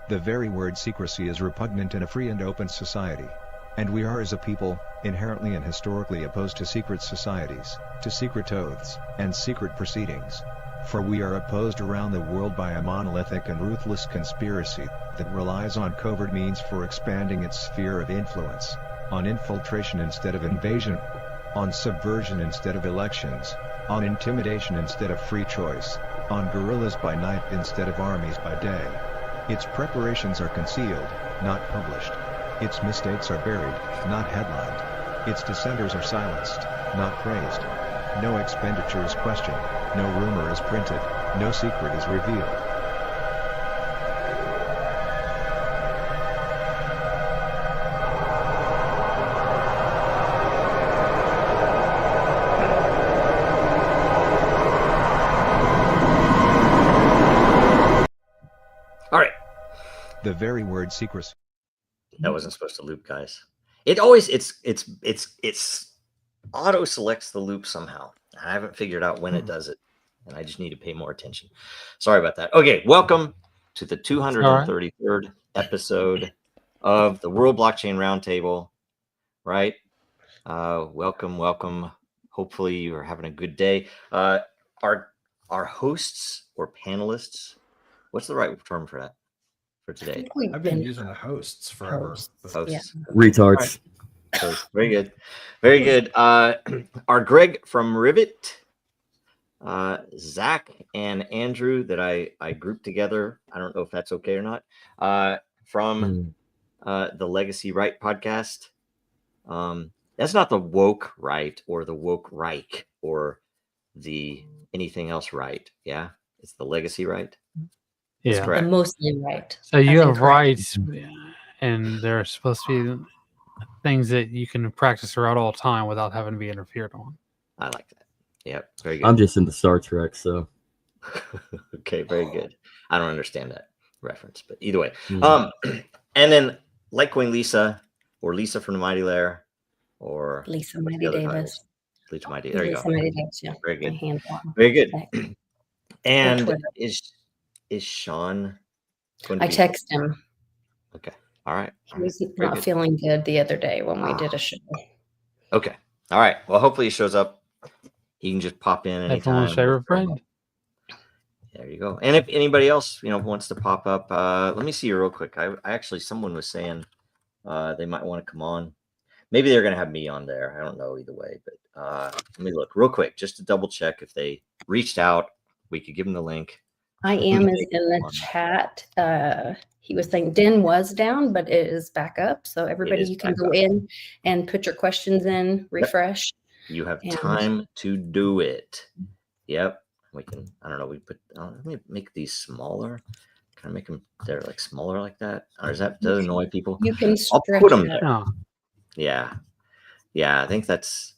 The very word secrecy is repugnant in a free and open society. And we are as a people, inherently and historically opposed to secret societies, to secret oaths, and secret proceedings. For we are opposed around the world by a monolithic and ruthless conspiracy that relies on covert means for expanding its sphere of influence, on infiltration instead of invasion, on subversion instead of elections, on intimidation instead of free choice, on guerrillas by night instead of armies by day. Its preparations are concealed, not published. Its mistakes are buried, not headlined. Its dissenters are silenced, not praised. No expenditure is questioned, no rumor is printed, no secret is revealed. All right. The very word secrecy. That wasn't supposed to loop, guys. It always it's auto selects the loop somehow. I haven't figured out when it does it, and I just need to pay more attention. Sorry about that. Okay, welcome to the 233rd episode of the World Blockchain Roundtable. Right? Welcome. Hopefully you are having a good day. Our hosts or panelists. What's the right term for that? For today, I've been using hosts forever. Hosts. Yeah. Retards. Right. Very good. Our Greg from Rivet, Zach and Andrew that I grouped together. I don't know if that's okay or not. From the Legacy Right podcast. That's not the woke right or the woke Reich or the anything else right. Yeah, it's the Legacy Right. Yeah, correct. And mostly right. So you have rights, and there are supposed to be things that you can practice throughout all time without having to be interfered on. I like that. Yep, very good. I'm just into Star Trek, so. Okay, very good. I don't understand that reference, but either way. And then Litecoin Lisa, or Lisa from the Mighty Lair, or Lisa Mighty Davis. Lisa Mighty. There you go. Mighty Davis, yeah. Very good. Very good. And is Sean going to I text him. Okay. All right. He was not feeling good the other day when we did a show. Okay. All right. Well, hopefully he shows up. He can just pop in anytime. Favorite friend. There you go. And if anybody else, wants to pop up, let me see you real quick. I actually, someone was saying they might want to come on. Maybe they're going to have me on there. I don't know either way, but let me look real quick just to double check if they reached out. We could give them the link. I am in the chat. He was saying Den was down, but it is back up. So everybody, you can go in and put your questions in, refresh. You have time to do it. Yep. We can, I don't know, let me make these smaller. Can I make them, they're like smaller like that? Or does that annoy people? You can I'll put them there. Oh. Yeah. I think that's,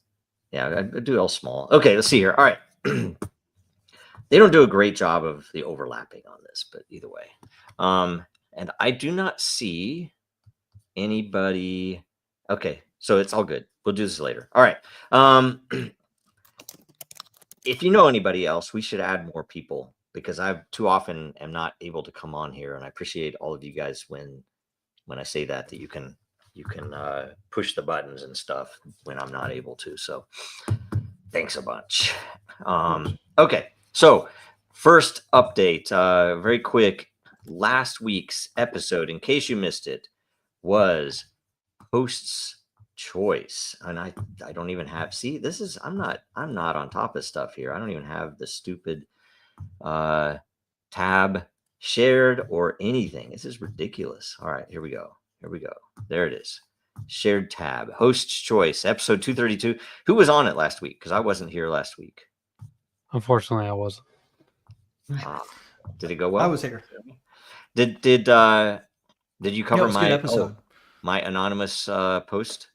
I do it all small. Okay, let's see here. All right. They don't do a great job of the overlapping on this, but either way. And I do not see anybody. Okay, so it's all good. We'll do this later. All right. If you know anybody else, we should add more people because I too often am not able to come on here. And I appreciate all of you guys when I say that you can push the buttons and stuff when I'm not able to. So thanks a bunch. Okay. So first update, very quick. Last week's episode, in case you missed it, was host's choice. And I don't even have, see, this is, I'm not on top of stuff here. I don't even have the stupid tab shared or anything. This is ridiculous. All right, here we go. There it is. Shared tab, host's choice, episode 232. Who was on it last week? Because I wasn't here last week. Unfortunately, I wasn't. Did it go well? I was here. Did you cover my anonymous post?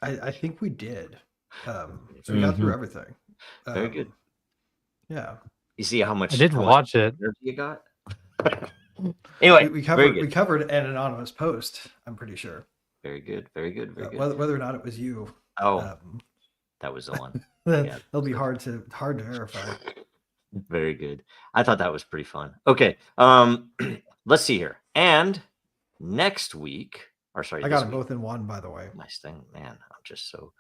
I think we did. So we got through everything. Very good. Yeah. You see how much I did watch it. You got. Anyway, we covered an anonymous post. I'm pretty sure. Very good. Whether or not it was you. Oh, that was the one. That'll be hard to verify. Very good. I thought that was pretty fun. Okay. let's see here. And next week, or sorry, I got this them week, both in one, by the way. nice thing, man. I'm just so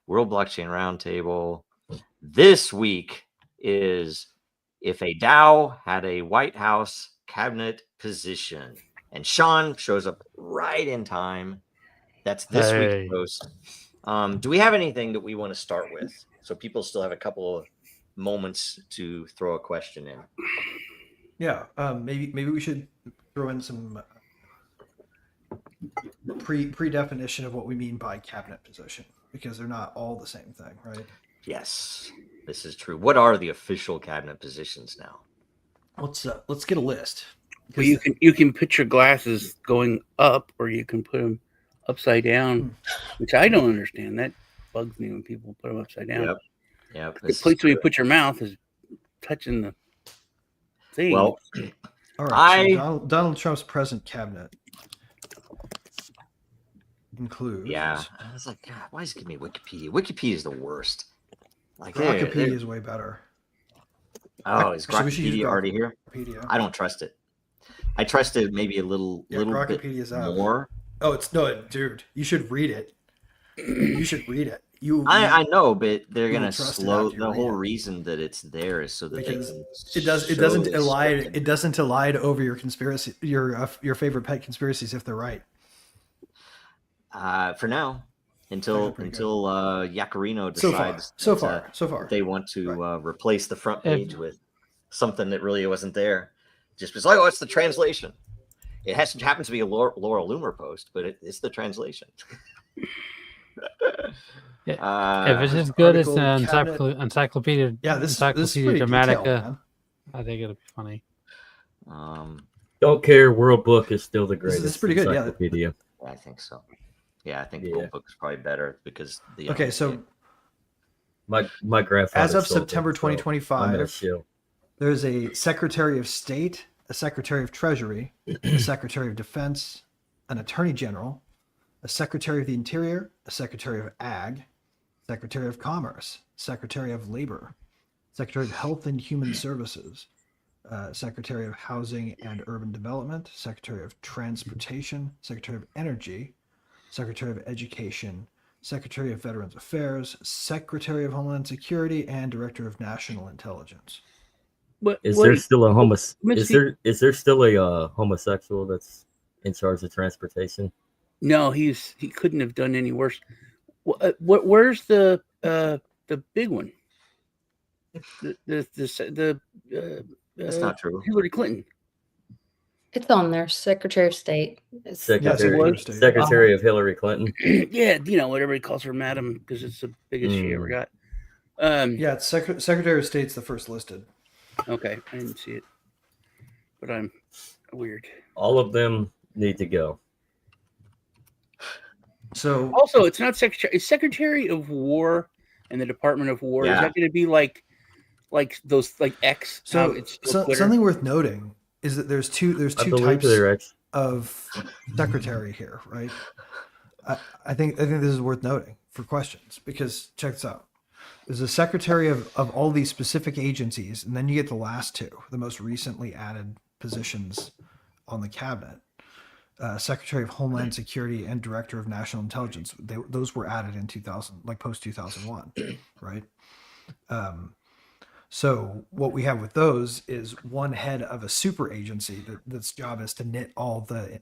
World Blockchain Roundtable. This week is if a DAO had a White House cabinet position, and Sean shows up right in time. That's this Hey. week's post. Do we have anything that we want to start with? So people still have a couple of moments to throw a question in. Yeah, maybe we should throw in some pre-definition of what we mean by cabinet position, because they're not all the same thing, right? Yes, this is true. What are the official cabinet positions now? Let's get a list. Well, you can put your glasses going up, or you can put them upside down, which I don't understand. That bugs me when people put them upside down. Yep. The place where you put your mouth is touching the thing. Well, all right. So Donald Trump's present cabinet includes. Yeah, I was like, God, why is it giving me Wikipedia? Wikipedia is the worst. Like, Grokpedia is way better. Oh, is Actually, we should use Grokpedia already here? Grokpedia. I don't trust it. I trust it maybe a little bit Grokpedia's out. more. Oh, dude, you should read it. You should read it. I know, but they're gonna trust it slow. after you The read whole it. reason that it's there is so that Because they can it doesn't elide over your conspiracy, your favorite pet conspiracies if they're right. For now, until Yacarino So decides far they want to replace the front page with something that really wasn't there. Just was like, oh, it's the translation. It happens to be a Laura Loomer post, but it's the translation. If it's as good as an encyclopedia, this is Encyclopedia pretty Dramatica, detailed, I think it'll be funny. Don't care. World Book is still the This greatest. is pretty good. Yeah. encyclopedia. I think so. Yeah, I think the old book is probably better because the Okay, so my grandfather. as of sold September it, so I'm 2025, gonna chill. there's a Secretary of State, a Secretary of Treasury, a Secretary of Defense, an Attorney General, a Secretary of the Interior, a Secretary of Ag, Secretary of Commerce, Secretary of Labor, Secretary of Health and Human Services, Secretary of Housing and Urban Development, Secretary of Transportation, Secretary of Energy, Secretary of Education, Secretary of Veterans Affairs, Secretary of Homeland Security, and Director of National Intelligence. Is there still a homosexual that's in charge of transportation? No, he couldn't have done any worse. Where's the big one? That's not true. Hillary Clinton. It's on there. Secretary of State. Secretary of Hillary Clinton. Yeah, what everybody calls her, Madam, because it's the biggest she ever got. It's Secretary of State's the first listed. Okay, I didn't see it, but I'm weird. All of them need to go. So also, it's not Secretary. It's Secretary of War and the Department of War. Yeah. Is that going to be like those X? So something worth noting is that there's two types of secretary here, right? I think this is worth noting for questions, because check this out. There's a secretary of all these specific agencies, and then you get the last two, the most recently added positions on the cabinet. Secretary of Homeland Security and Director of National Intelligence. Those were added in 2000, like post 2001, right? So what we have with those is one head of a super agency that's job is to knit all the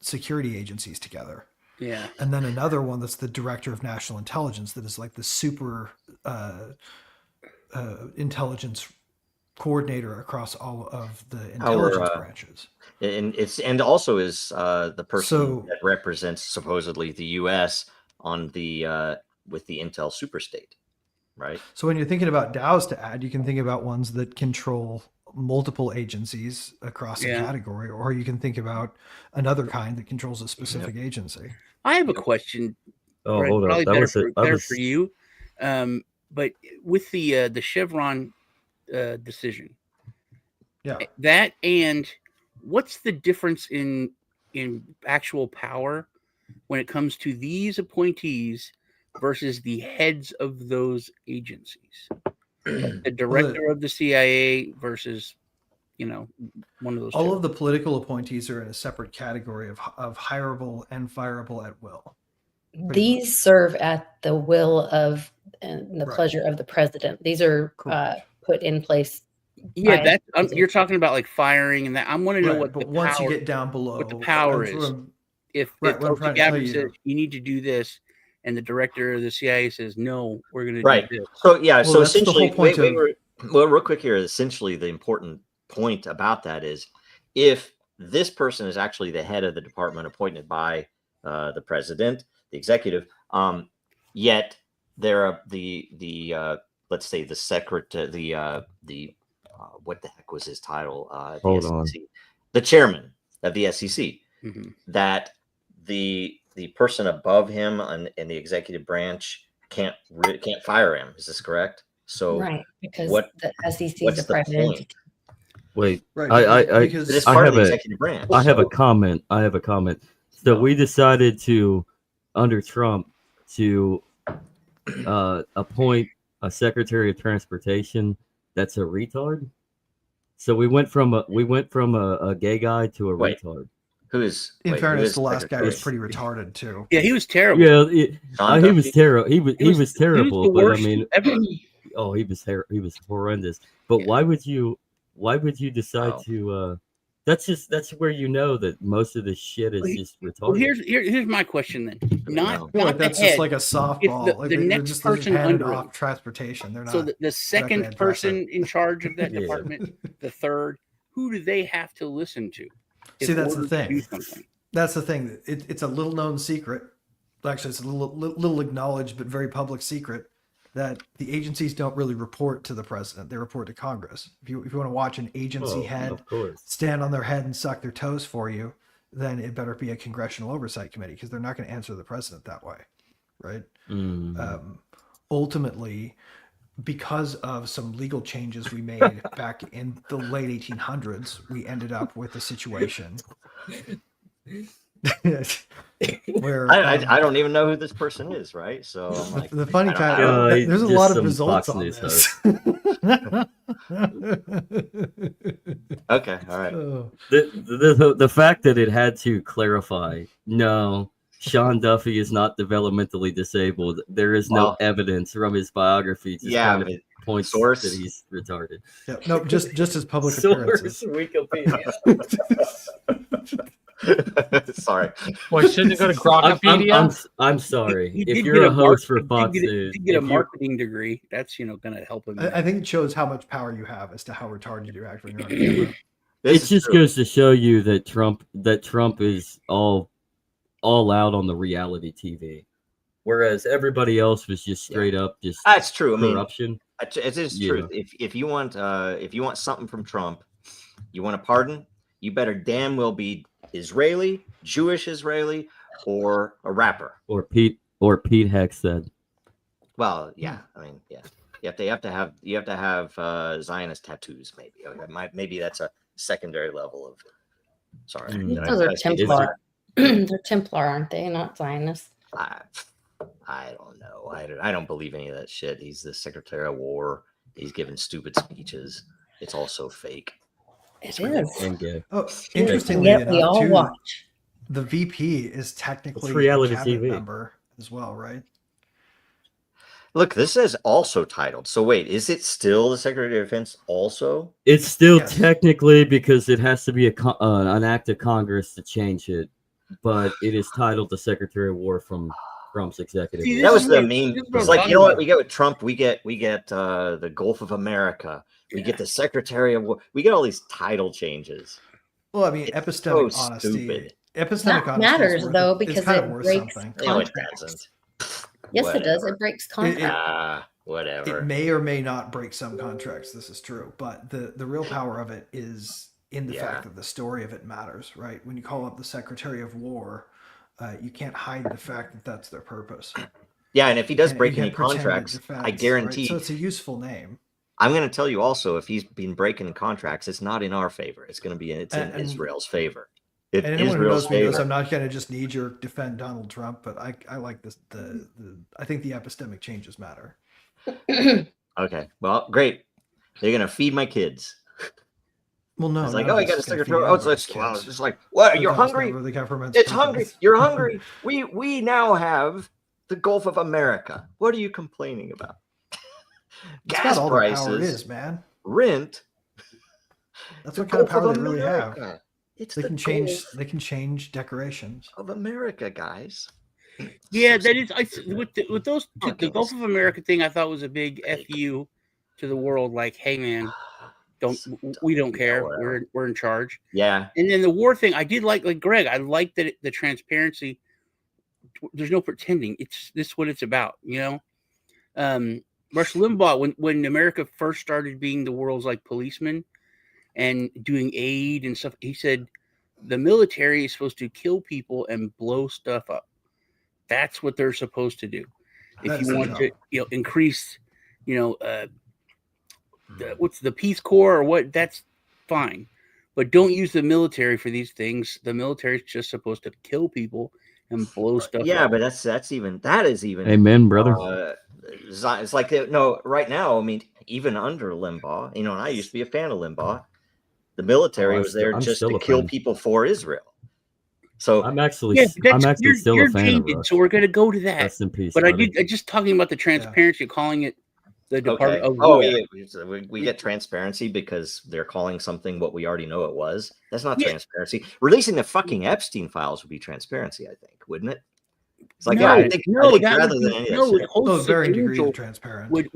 security agencies together. Yeah. And then another one that's the Director of National Intelligence, that is like the super intelligence coordinator across all of the intelligence branches. And also is the person that represents supposedly the U.S. on the with the Intel superstate, right? So when you're thinking about DAOs to add, you can think about ones that control multiple agencies across a category, or you can think about another kind that controls a specific agency. I have a question. Oh, Brett, hold on. Better for you. But with the Chevron decision, that, and what's the difference in actual power when it comes to these appointees versus the heads of those agencies? The director of the CIA versus, one of those. All of the political appointees are in a separate category of hireable and fireable at will. These serve at the will of and the Right. pleasure of the president. These are put in place. Yeah, you're talking about like firing and that. I want to know what but the once power, you get down below, what the power is. If Tulsi Gabbard says you need to do this, and the director of the CIA says no, we're going to do this. So yeah, well, so that's essentially, the whole point well, real quick here. Essentially, the important point about that is if this person is actually the head of the department appointed by the president, the executive, yet they're the let's say the secretary, what the heck was his title? Hold on. The chairman of the SEC. Mm-hmm. That the person above him in the executive branch can't fire him. Is this correct? So right, because the SEC what's is a private entity. Wait, because it's part of the executive branch. I have a comment. So we decided to, under Trump, to appoint a Secretary of Transportation that's a retard. So we went from a gay guy to a retard. In fairness, the last guy was pretty retarded too. Yeah, he was terrible. Yeah, he was terrible. He was terrible. He was the worst but I mean, ever. Oh, he was horrendous. But why would you decide to? That's where you know that most of the shit is just retarded. Well, here's my question then. Not that's the head, just like a softball. The next person under off transportation. They're not. So the second person in charge of that department, the third, who do they have to listen to? See, that's the thing. That's the thing. It's a little known secret. Actually, it's a little acknowledged but very public secret that the agencies don't really report to the president. They report to Congress. If you want to watch an agency head stand on their head and suck their toes for you, then it better be a congressional oversight committee because they're not going to answer the president that way, right? Ultimately, because of some legal changes we made back in the late 1800s, we ended up with a situation where I don't even know who this person is, right? So the funny kind, there's a lot of results on this. Okay, all right. The fact that it had to clarify, no, Sean Duffy is not developmentally disabled. There is no evidence from his biography to kind of points that he's retarded. Yeah, no, just his public appearances. Wikipedia. Sorry. Well, shouldn't it go to Grokpedia? I'm sorry. If you're a host for Fox News, get a marketing degree, that's going to help him. I think it shows how much power you have as to how retarded you act when you're on camera. It just goes to show you that Trump is all out on the reality TV, whereas everybody else was just straight up just that's true. corruption. I mean, it is true. If you want something from Trump, you want a pardon, you better damn well be Israeli, Jewish Israeli, or a rapper. Or Pete Hegseth. Well, yeah. I mean, yeah. You have to have Zionist tattoos, maybe. Maybe that's a secondary level of. Sorry, those are Templar. They're Templar, aren't they? Not Zionists. I don't know. I don't believe any of that shit. He's the Secretary of War. He's giving stupid speeches. It's all so fake. It is. Oh, interestingly enough, we all watch. The VP is technically reality a cabinet TV member as well, right? Look, this is also titled. So wait, is it still the Secretary of Defense also? It's still technically because it has to be an act of Congress to change it, but it is titled the Secretary of War from Trump's executive. See, that was the meme. It's like, you know what we get with Trump? We get the Gulf of America. We get the Secretary of War. We get all these title changes. Well, I mean, epistemic honesty. Stupid. Epistemic honesty matters though because it breaks contracts. No, it doesn't. Yes, it does. It breaks contracts. Whatever. It may or may not break some contracts. This is true, but the real power of it is in the fact that the story of it matters, right? When you call up the Secretary of War, you can't hide the fact that that's their purpose. Yeah, and if he does break any contracts, I guarantee. Right? So it's a useful name. I'm going to tell you also, if he's been breaking contracts, it's not in our favor. It's going to be in Israel's favor. And anyone who knows me knows I'm not going to just knee-jerk defend Donald Trump, but I like this. I think the epistemic changes matter. Okay, well, great. They're going to feed my kids. Well, no, It's like, now oh, I it's got a just gonna secretary. feed Oh, it's everybody's well, kids. it's just like, what? But You're that was hungry? never the government's It's purpose. hungry. You're hungry. We now have the Gulf of America. What are you complaining about? It's Gas about all the power it prices, is, man. rent. That's the what kind of Gulf power they really have. America. It's They the can change. Gulf They can change decorations. of America, guys. Yeah, So that is. With those two, the Gulf ridiculous. of America thing, I thought was a big fu to the world. Like, hey, man, we don't care. whatever. We're in charge. Yeah. And then the war thing, I did like Greg. I like that the transparency. There's no pretending. This is what it's about, you know. Rush Limbaugh, when America first started being the world's like policeman and doing aid and stuff, he said the military is supposed to kill people and blow stuff up. That's what they're supposed to do. If you want to, increase, what's the Peace Corps or what? That's fine, but don't use the military for these things. The military is just supposed to kill people and blow stuff up. Yeah, but that is even. Amen, brother. It's like right now. I mean, even under Limbaugh, and I used to be a fan of Limbaugh. The military was there just to kill people for Israel. So I'm actually still a fan of Rush. So we're going to go to that. Rest in peace, but buddy. I just talking about the transparency, calling it the Department of War. Oh yeah, we get transparency because they're calling something what we already know it was. That's not transparency. Releasing the fucking Epstein files would be transparency, I think, wouldn't it? It's like I think rather than any of that varying degrees of transparency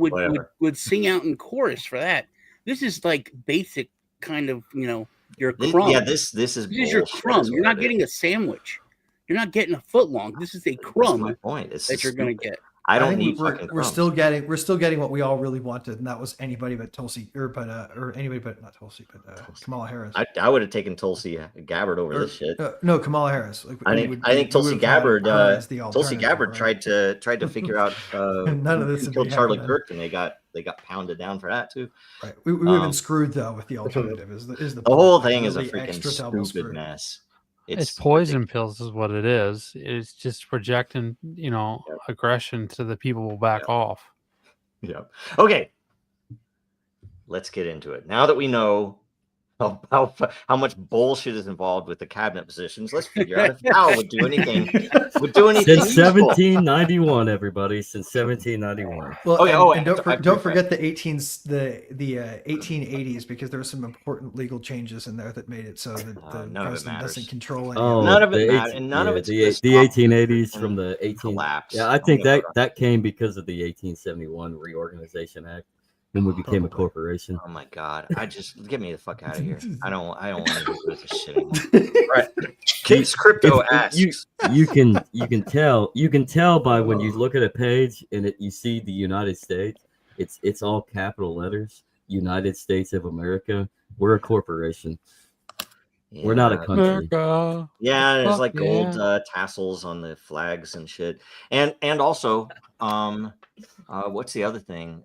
would sing out in chorus for that. This is like basic kind of your crumb. Yeah, this is your crumb. You're not getting a sandwich. You're not getting a foot long. This is a crumb. That's my point. That you're going to get. I don't need we're still getting what we all really wanted, and that was anybody but Tulsi, or anybody but not Tulsi, but Kamala Harris. I would have taken Tulsi Gabbard over this shit. No, Kamala Harris. Like, I think Tulsi Gabbard. Tulsi Gabbard tried to figure out none of this killed Charlie Kirk, and they got pounded down for that too. Right. We would have been screwed though with the alternative. The whole thing is a freaking stupid mess. It's poison pills is what it is. It's just projecting, aggression to the people back off. Yeah. Okay. Let's get into it. Now that we know how much bullshit is involved with the cabinet positions, let's figure out if DAO would do anything. Since 1791, everybody. Since 1791. Well, and don't forget the 1880s, because there were some important legal changes in there that made it so that the president doesn't control any. None of it matters, and none of it's the 1880s from the 18 collapse. Yeah, I think that came because of the 1871 Reorganization Act. When we became a corporation. Oh my god! Get me the fuck out of here. I don't want to do this shit anymore. Right. Kids Crypto asks. You can tell by when you look at a page and you see the United States. It's all capital letters. United States of America. We're a corporation. Yeah. We're not a country. Yeah, there's like gold tassels on the flags and shit. And also, what's the other thing?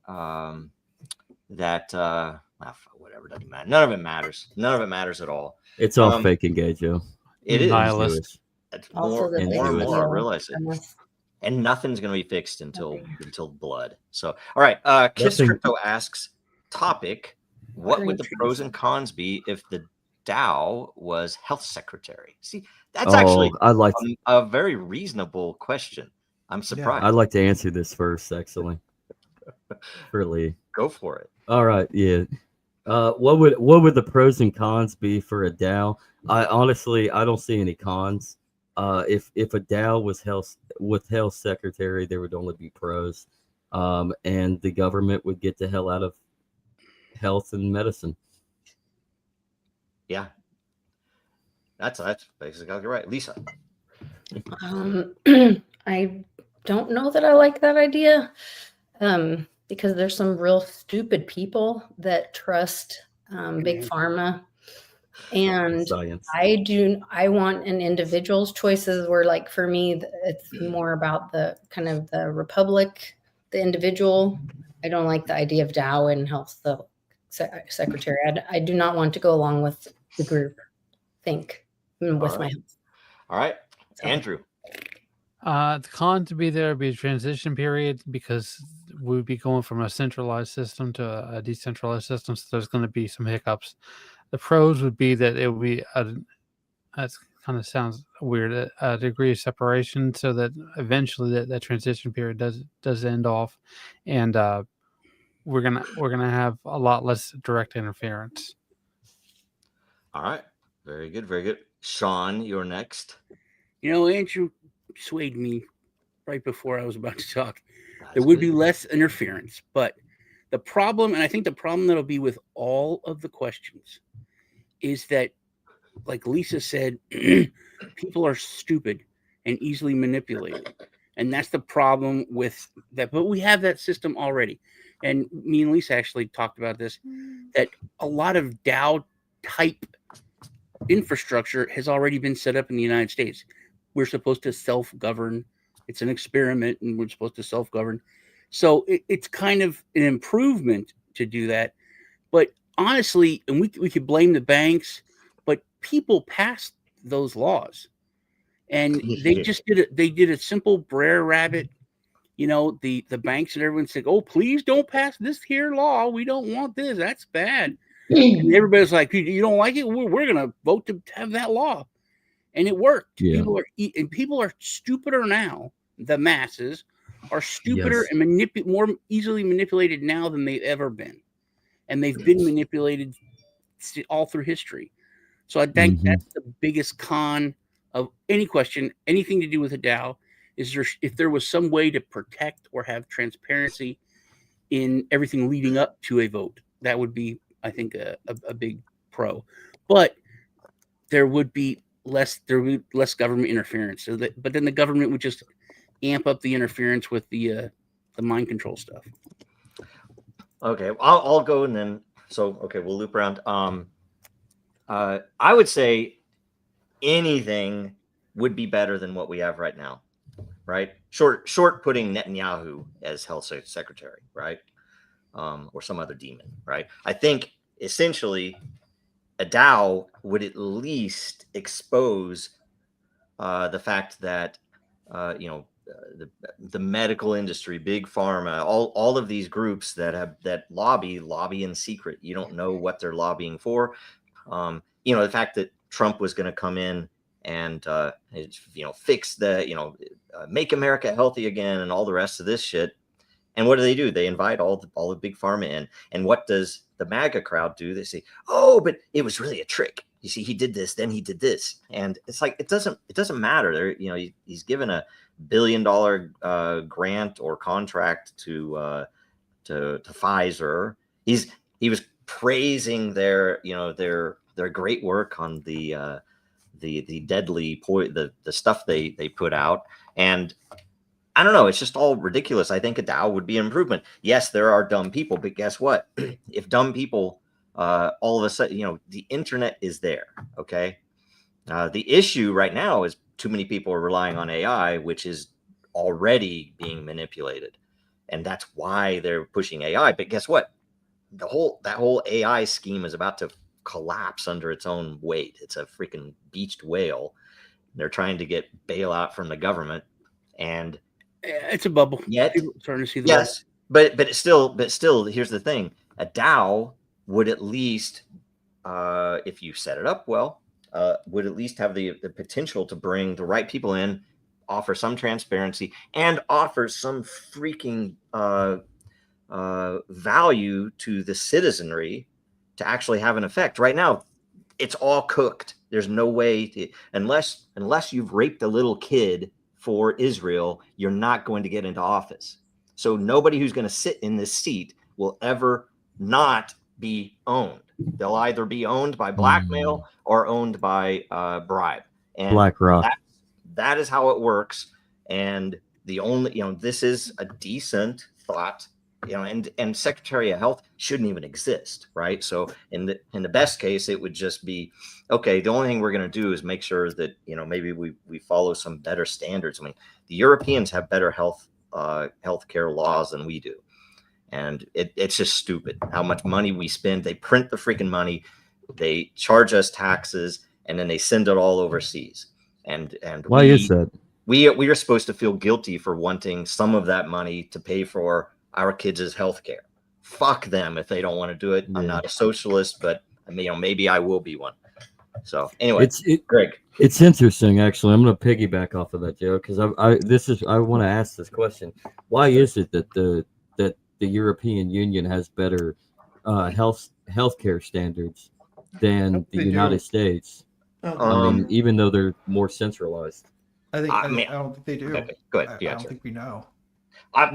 That whatever, doesn't matter. None of it matters at all. It's all fake and gay, Joe. It is. Nihilist. It's more and more. I realize it. And nothing's going to be fixed until blood. So, all right. Kiss Crypto asks, topic: what would the pros and cons be if the DAO was health secretary? See, that's actually a very reasonable question. I'm surprised. I'd like to answer this first, actually. Really, go for it. All right, yeah. What would the pros and cons be for a DAO? I don't see any cons. If a DAO was health secretary, there would only be pros, and the government would get the hell out of health and medicine. Yeah, that's basically right, Lisa. I don't know that I like that idea. Because there's some real stupid people that trust big pharma, and science. I want an individual's choices where, like, for me, it's more about the kind of the republic, the individual. I don't like the idea of DAO and health secretary. I do not want to go along with the group think with my health. All right, Andrew. The con to be there would be a transition period, because we'd be going from a centralized system to a decentralized system. So there's going to be some hiccups. The pros would be that it would be that kind of sounds weird, a degree of separation, so that eventually that transition period does end off, and we're gonna have a lot less direct interference. All right, very good, very good. Sean, you're next. Andrew swayed me right before I was about to talk. There would be less interference, but the problem, and I think the problem that'll be with all of the questions, is that, like Lisa said, people are stupid and easily manipulated. And that's the problem with that. But we have that system already. And me and Lisa actually talked about this, that a lot of DAO type infrastructure has already been set up in the United States. We're supposed to self-govern. It's an experiment, and we're supposed to self-govern. So it's kind of an improvement to do that. But honestly, and we could blame the banks, but people passed those laws, and they just did it. They did a simple Brer Rabbit. The banks and everyone said, "Oh, please don't pass this here law. We don't want this. That's bad." And everybody's like, "You don't like it? We're gonna vote to have that law," and it worked. Yeah. People are stupider now. The masses are stupider and more easily manipulated now than they've ever been, and they've been manipulated all through history. So I think that's the biggest con of any question, anything to do with a DAO, is if there was some way to protect or have transparency in everything leading up to a vote, that would be, I think, a big pro. But there would be less government interference. But then the government would just amp up the interference with the mind control stuff. Okay, I'll go, and then we'll loop around. I would say anything would be better than what we have right now, right? Short putting Netanyahu as health secretary, right? Or some other demon, right? I think essentially a DAO would at least expose the fact that the medical industry, big pharma, all of these groups that lobby in secret. You don't know what they're lobbying for. The fact that Trump was going to come in and fix the make America healthy again and all the rest of this shit. And what do? They invite all the big pharma in. And what does the MAGA crowd do? They say, "Oh, but it was really a trick. You see, he did this, then he did this." And it's like, it doesn't matter. He's given $1 billion grant or contract to Pfizer. He was praising their great work on the deadly the stuff they put out. And I don't know, it's just all ridiculous. I think a DAO would be an improvement. Yes, there are dumb people, but guess what? If dumb people all of a sudden, the internet is there. Okay. The issue right now is too many people are relying on AI, which is already being manipulated. And that's why they're pushing AI. But guess what? That whole AI scheme is about to collapse under its own weight. It's a freaking beached whale. They're trying to get bailout from the government, and it's a bubble. Yet, people are starting to see the yes, bubble. But still, here's the thing: a DAO would at least, if you set it up well, would at least have the potential to bring the right people in, offer some transparency, and offer some freaking value to the citizenry to actually have an effect. Right now, it's all cooked. There's no way unless you've raped a little kid for Israel, you're not going to get into office. So nobody who's going to sit in this seat will ever not be owned. They'll either be owned by blackmail or owned by bribe. And BlackRock. That is how it works. And the only, this is a decent thought, and Secretary of Health shouldn't even exist, right? So in the best case, it would just be, okay, the only thing we're going to do is make sure that, maybe we follow some better standards. I mean, the Europeans have better healthcare laws than we do. And it's just stupid how much money we spend. They print the freaking money, they charge us taxes, and then they send it all overseas. And why is that? We are supposed to feel guilty for wanting some of that money to pay for our kids' health care. Fuck them if they don't want to do it. I'm not a socialist, but I mean, maybe I will be one. So anyway, Greg, it's interesting actually. I'm going to piggyback off of that, Joe, because I want to ask this question: why is it that the European Union has better healthcare standards than the United States? I mean, even though they're more centralized. I don't think they do. Okay, go ahead. I don't think we know.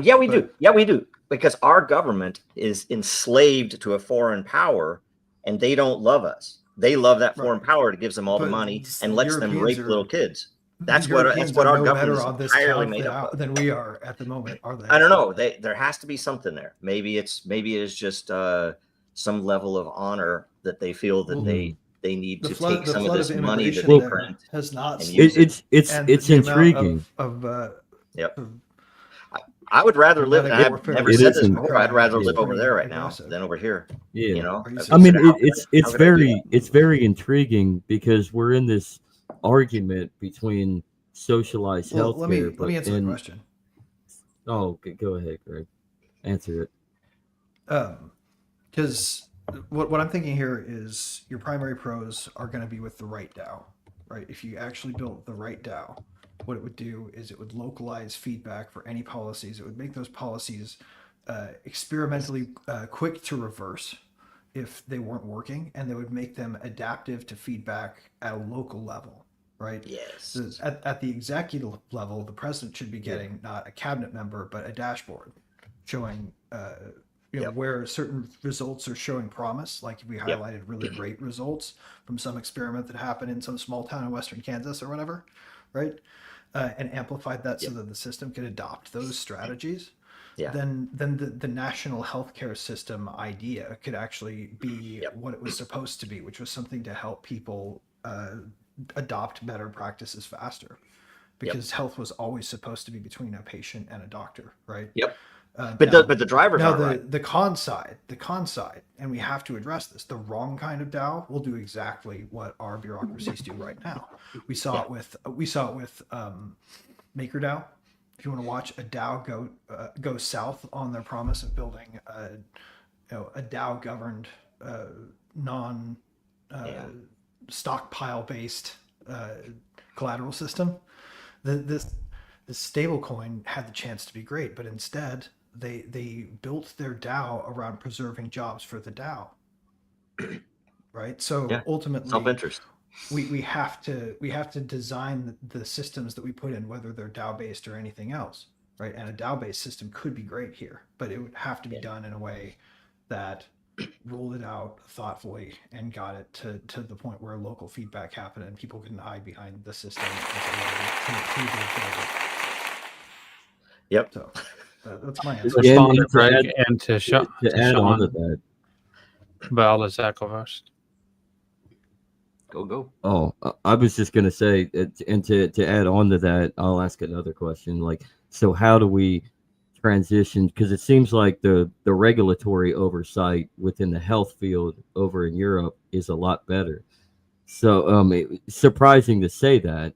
Yeah, we do. Yeah, we do. Because our government is enslaved to a foreign power, and they don't love us. They love that foreign power that gives them all the money and lets them rape little kids. That's what our government is entirely made up of. Than we are at the moment, are they? I don't know. There has to be something there. Maybe it is just some level of honor that they feel that they need to take some of this money that they print. Has not. It's intriguing. I would rather live. I've never said this before. I'd rather live over there right now than over here. Yeah, you know. I mean, it's very intriguing because we're in this argument between socialized healthcare. Let me answer the question. Oh, go ahead, Greg. Answer it. Because what I'm thinking here is your primary pros are going to be with the right DAO, right? If you actually built the right DAO, what it would do is it would localize feedback for any policies. It would make those policies experimentally quick to reverse if they weren't working, and they would make them adaptive to feedback at a local level, right? Yes. So at the executive level, the president should be getting not a cabinet member, but a dashboard showing where certain results are showing promise. Like we highlighted really great results from some experiment that happened in some small town in Western Kansas or whatever, right? And amplified that so that the system could adopt those strategies. Yeah. Then the national healthcare system idea could actually be what it was supposed to be, which was something to help people adopt better practices faster, because health was always supposed to be between a patient and a doctor, right? Yep. But the drivers now are the con side, and we have to address this. The wrong kind of DAO will do exactly what our bureaucracies do right now. We saw it with MakerDAO. If you want to watch a DAO go south on their promise of building a DAO governed non stockpile based collateral system, this stablecoin had the chance to be great, but instead they built their DAO around preserving jobs for the DAO, right? So ultimately, self-interest. We have to design the systems that we put in, whether they're DAO based or anything else, right? And a DAO based system could be great here, but it would have to be done in a way that rolled it out thoughtfully and got it to the point where local feedback happened and people can hide behind the system. Yep. So that's my answer. Respond to Greg and to add on to that. But I'll let Zach go first. Go. Oh, I was just gonna say, and to add on to that, I'll ask another question. Like, so how do we transition? Because it seems like the regulatory oversight within the health field over in Europe is a lot better. So, it's surprising to say that.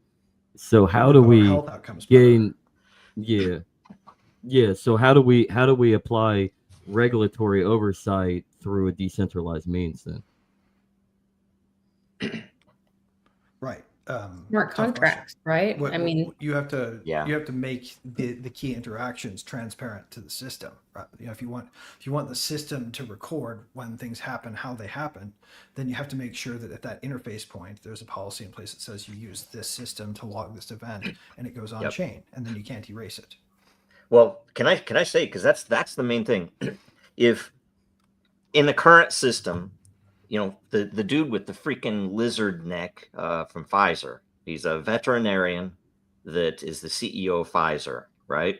So how do we gain? Yeah. So how do we apply regulatory oversight through a decentralized means then? Right. Smart contracts, right? I mean, you have to make the key interactions transparent to the system. Right? If you want the system to record when things happen, how they happen, then you have to make sure that at that interface point, there's a policy in place that says you use this system to log this event, and it goes on chain, and then you can't erase it. Well, can I say, because that's the main thing. If in the current system, the dude with the freaking lizard neck from Pfizer, he's a veterinarian that is the CEO of Pfizer, right?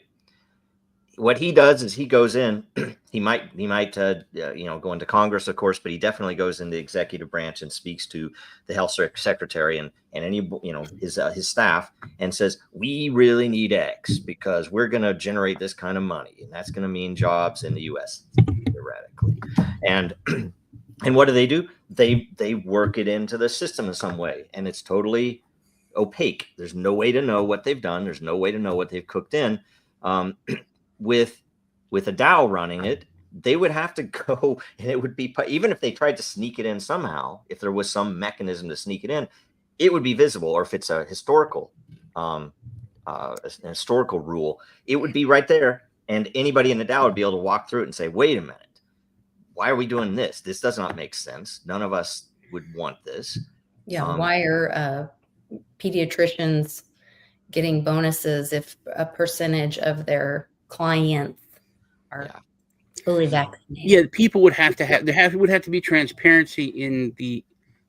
What he does is he goes in, he might go into Congress, of course, but he definitely goes in the executive branch and speaks to the health secretary and any, his staff, and says, we really need X because we're going to generate this kind of money. And that's going to mean jobs in the US, theoretically. And what do? They work it into the system in some way, and it's totally opaque. There's no way to know what they've done. There's no way to know what they've cooked in. With a DAO running it, they would have to go, and it would be, even if they tried to sneak it in somehow, if there was some mechanism to sneak it in, it would be visible. Or if it's a historical an historical rule, it would be right there, and anybody in the DAO would be able to walk through it and say, wait a minute, why are we doing this? This does not make sense. None of us would want this. Yeah, why are pediatricians getting bonuses if a percentage of their clients are fully vaccinated? Yeah, people would have to have would have to be transparency in the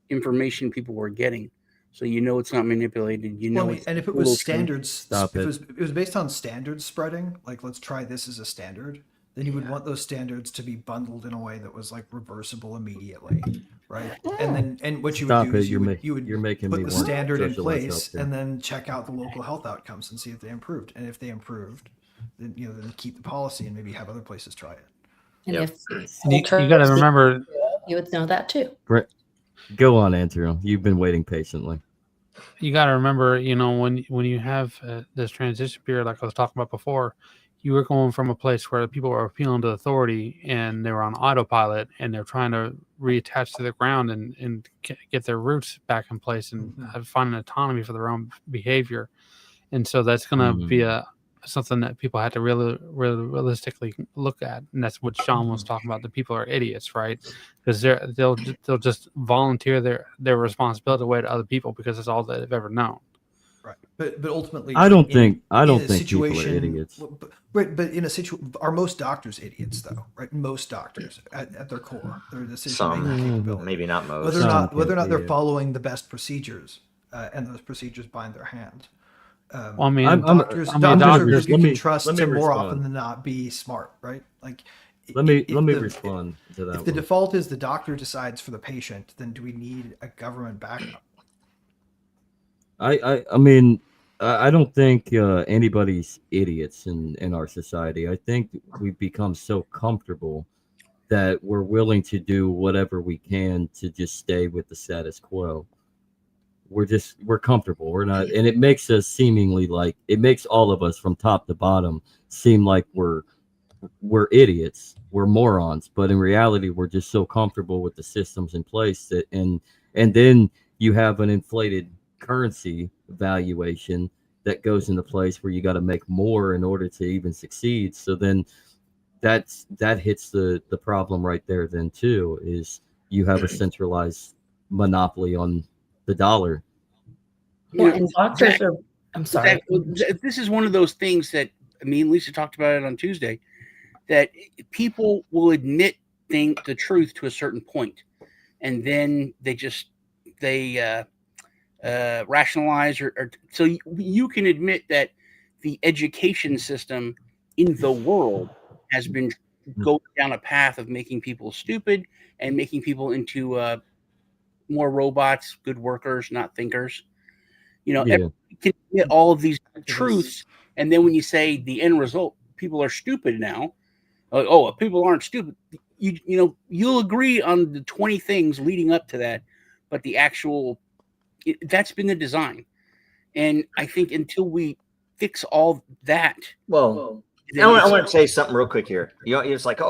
information people were getting, so it's not manipulated. And if it was standards, Stop if it. it was based on standards spreading, like let's try this as a standard, then you would want those standards to be bundled in a way that was like reversible immediately, right? And what you would do is you would you're making put me the want standard in socialized place healthcare. and then check out the local health outcomes and see if they improved. And if they improved, then then keep the policy and maybe have other places try it. And Yep. if You got to remember, you would know that too. Great. Go on, Andrew. You've been waiting patiently. you got to remember, when you have this transition period, like I was talking about before, you were going from a place where people were appealing to authority and they were on autopilot and they're trying to reattach to the ground and get their roots back in place and find an autonomy for their own behavior. And so that's going to be something that people have to really realistically look at. And that's what Sean was talking about. The people are idiots, right? Because they'll just volunteer their responsibility away to other people because it's all that they've ever known. Right, but ultimately, I don't think people are idiots. Right, but in a situation, are most doctors idiots though? Right, most doctors at their core, their decision-making capability. Maybe not most. Whether or not they're following the best procedures, and those procedures bind their hand. Well, I mean, doctors you can trust to more often than not be smart, right? Like, let me respond to that. If the default is the doctor decides for the patient, then do we need a government backup? I mean, I don't think anybody's idiots in our society. I think we've become so comfortable that we're willing to do whatever we can to just stay with the status quo. We're comfortable. We're not, and it makes us seemingly like, it makes all of us from top to bottom seem like we're idiots, we're morons, but in reality we're just so comfortable with the systems in place that and then you have an inflated currency valuation that goes into place where you got to make more in order to even succeed. So then that hits the problem right there then too, is you have a centralized monopoly on the dollar. Well, and doctors are, I'm sorry. This is one of those things that me and Lisa talked about it on Tuesday, that people will admit the truth to a certain point, and then they rationalize or so you can admit that the education system in the world has been going down a path of making people stupid and making people into more robots, good workers, not thinkers. Everybody can admit all of these truths, and then when you say the end result, people are stupid now. Oh, people aren't stupid. You'll agree on the 20 things leading up to that, but the actual that's been the design. And I think until we fix all that, well, I want to say something real quick here. It's like,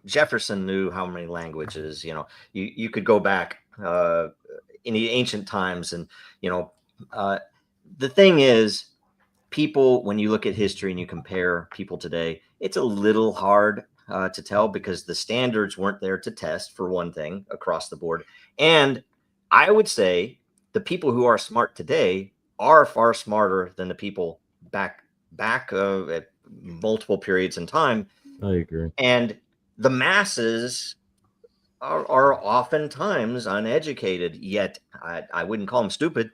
Jefferson knew how many languages. You could go back in the ancient times, and the thing is, people, when you look at history and you compare people today, it's a little hard to tell because the standards weren't there to test, for one thing, across the board. And I would say the people who are smart today are far smarter than the people back at multiple periods in time. I agree. And the masses are oftentimes uneducated, yet I wouldn't call them stupid.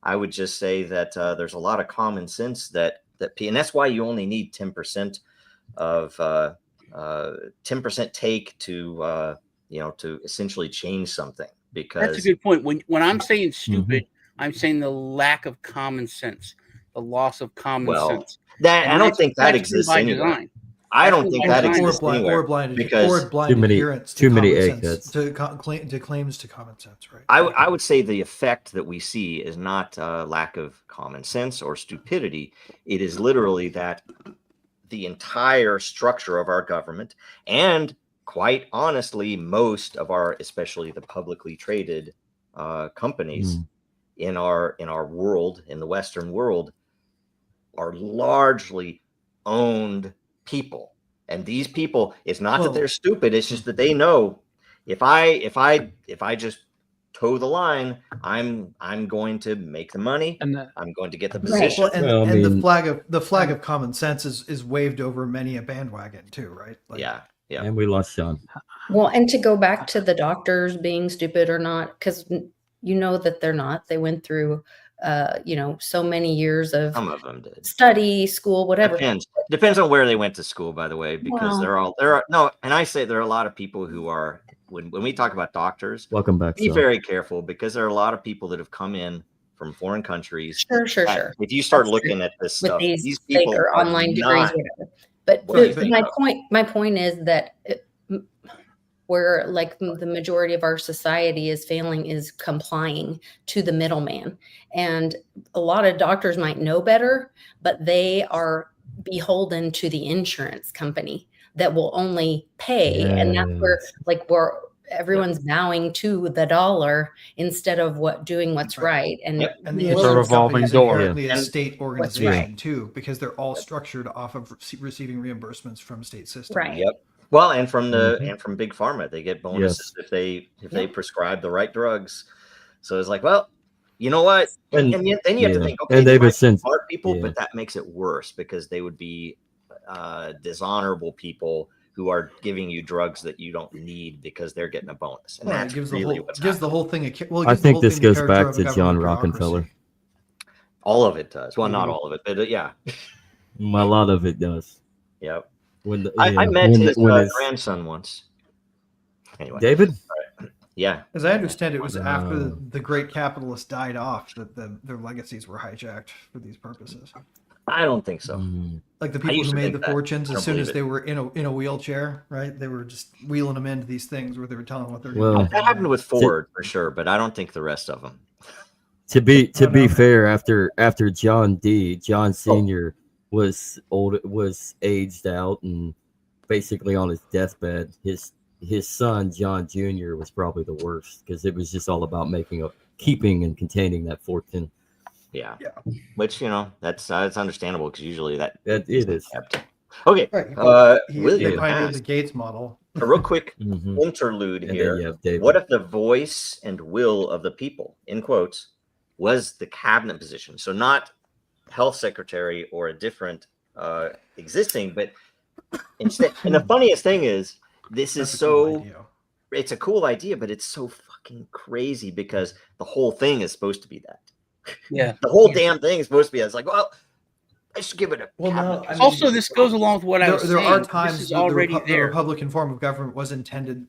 I would just say that there's a lot of common sense and that's why you only need 10% of 10% take to essentially change something. Because that's a good point. When I'm saying stupid, I'm saying the lack of common sense, the loss of common sense. I don't think that exists anywhere. Design. I don't think that exists anywhere. Or blind adherence to common sense, to claims to common sense, right? I would say the effect that we see is not lack of common sense or stupidity. It is literally that the entire structure of our government, and quite honestly, most of our, especially the publicly traded companies in our world, in the Western world, are largely owned people. And these people, it's not that they're stupid, it's just that they know if I just toe the line, I'm going to make the money, and I'm going to get the position. Well, and the flag of common sense is waved over many a bandwagon too, right? Like, yeah. And we lost Sean. Well, and to go back to the doctors being stupid or not, because you know that they're not. They went through so many years of some of them did study, school, whatever. Depends on where they went to school, by the way, because there are and I say there are a lot of people who are, when we talk about doctors, welcome back, be very careful, because there are a lot of people that have come in from foreign countries. Sure. If you start looking at this stuff, these people are online degrees, whatever. But my point is that where like the majority of our society is failing is complying to the middleman. And a lot of doctors might know better, but they are beholden to the insurance company that will only pay. Yes. And that's where everyone's bowing to the dollar instead of doing what's right. And, and the it's a revolving door. A state organization too, because they're all structured off of receiving reimbursements from state systems. Right. Yep. Well, and from and from big pharma, they get bonuses if they prescribe the right drugs. So it's like, well, you know what? And then you have to think, okay, they might be smart people, but that makes it worse, because they would be dishonorable people who are giving you drugs that you don't need because they're getting a bonus. And that gives the whole thing I think this goes back to John Rockefeller. All of it does. Well, not all of it, but yeah. A lot of it does. Yep. I met his grandson once. Anyway, David? Yeah. As I understand it, was after the great capitalists died off that their legacies were hijacked for these purposes. I don't think so. Like the people who made the fortunes, as soon as they were in a wheelchair, right? They were just wheeling them into these things where they were telling them what they're going to do. That happened with Ford for sure, but I don't think the rest of them. To be fair, after John Sr. was aged out and basically on his deathbed, his son John Jr. was probably the worst, because it was just all about keeping and containing that fortune. Yeah. Which that's understandable, because usually that it is kept. Okay. Right. He pioneered the Gates model. A real quick interlude here. What if the voice and will of the people, in quotes, was the cabinet position? So not health secretary or a different existing, but instead. And the funniest thing is, it's a cool idea, but it's so fucking crazy, because the whole thing is supposed to be that. Yeah, the whole damn thing is supposed to be. It's like, well, I should give it a. Also, this goes along with what I was saying. There are times the Republican form of government was intended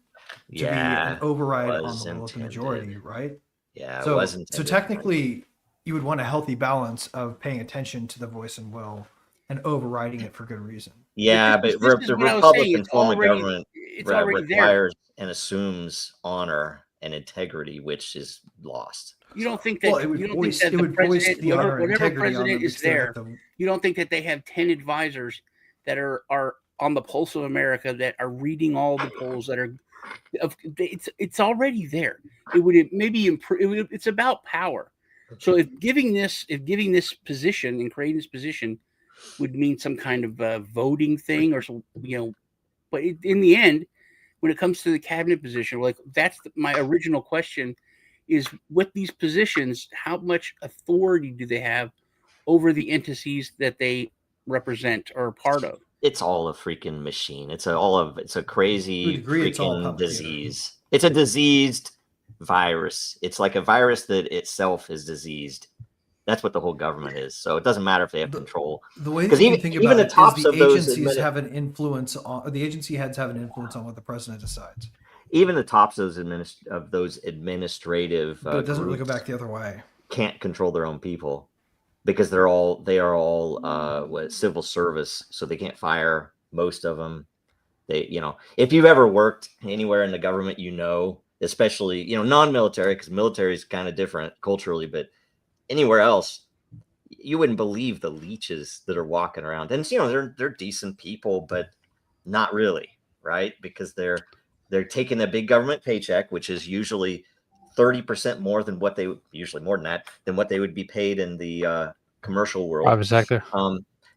to be an override on the will of the majority, right? Yeah. So technically, you would want a healthy balance of paying attention to the voice and will and overriding it for good reason. Yeah, but the Republican form of government requires and assumes honor and integrity, which is lost. You don't think that you don't think that the president, whatever president is there, you don't think that they have 10 advisors that are on the pulse of America, that are reading all the polls, that are it's already there. It would maybe improve. It's about power. So if giving this position and creating this position would mean some kind of voting thing, or so, but in the end, when it comes to the cabinet position, that's my original question. Is with these positions, how much authority do they have over the entities that they represent or are part of? It's all a freaking machine. It's a crazy freaking disease. It's a diseased virus. It's like a virus that itself is diseased. That's what the whole government is. So it doesn't matter if they have control. The way that you think about it is the agencies have an influence on the agency heads have an influence on what the president decides. Even the tops of those administrative but it doesn't really go back the other way. Can't control their own people, because they are all civil service, so they can't fire most of them. They, if you've ever worked anywhere in the government, especially non-military, because military is kind of different culturally, but anywhere else, you wouldn't believe the leeches that are walking around, and they're decent people, but not really, right? Because they're taking a big government paycheck, which is usually 30% more than what they usually more than what they would be paid in the commercial world. Private sector.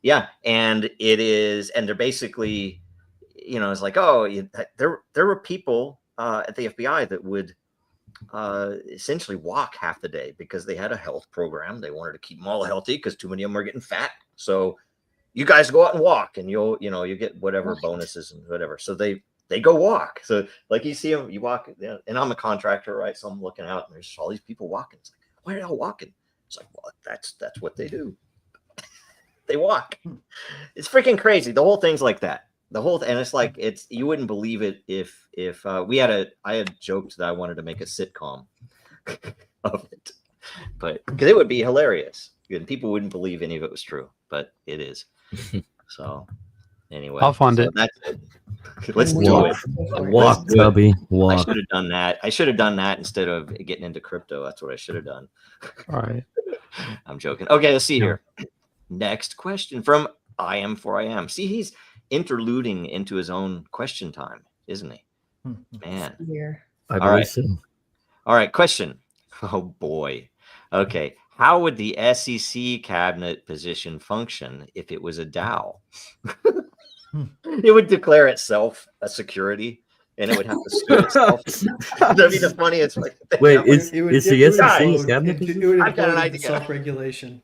Yeah, and they're basically, it's like, there were people at the FBI that would essentially walk half the day because they had a health program. They wanted to keep them all healthy because too many of them are getting fat. So you guys go out and walk, and you get whatever bonuses and whatever. So they go walk. So like you see them, you walk, and I'm a contractor, right? So I'm looking out, and there's all these people walking. It's like, why are they all walking? It's like, well, that's what they do. They walk. It's freaking crazy. The whole thing's like that. And it's like, you wouldn't believe it if I had joked that I wanted to make a sitcom of it, but because it would be hilarious and people wouldn't believe any of it was true, but it is. So anyway, I'll fund it. That's it. Let's do it. Walk, Tubby. Walk. I should have done that. I should have done that instead of getting into crypto. That's what I should have done. All right. I'm joking. Okay, let's see here. Next question from I am. See, he's interluding into his own question time, isn't he? Man. I believe so. All right, question. Oh boy. Okay. How would the SEC cabinet position function if it was a DAO? It would declare itself a security, and it would have to sue itself. That'd be the funniest. Wait, is the SEC cabinet? I've got an idea. Self-regulation.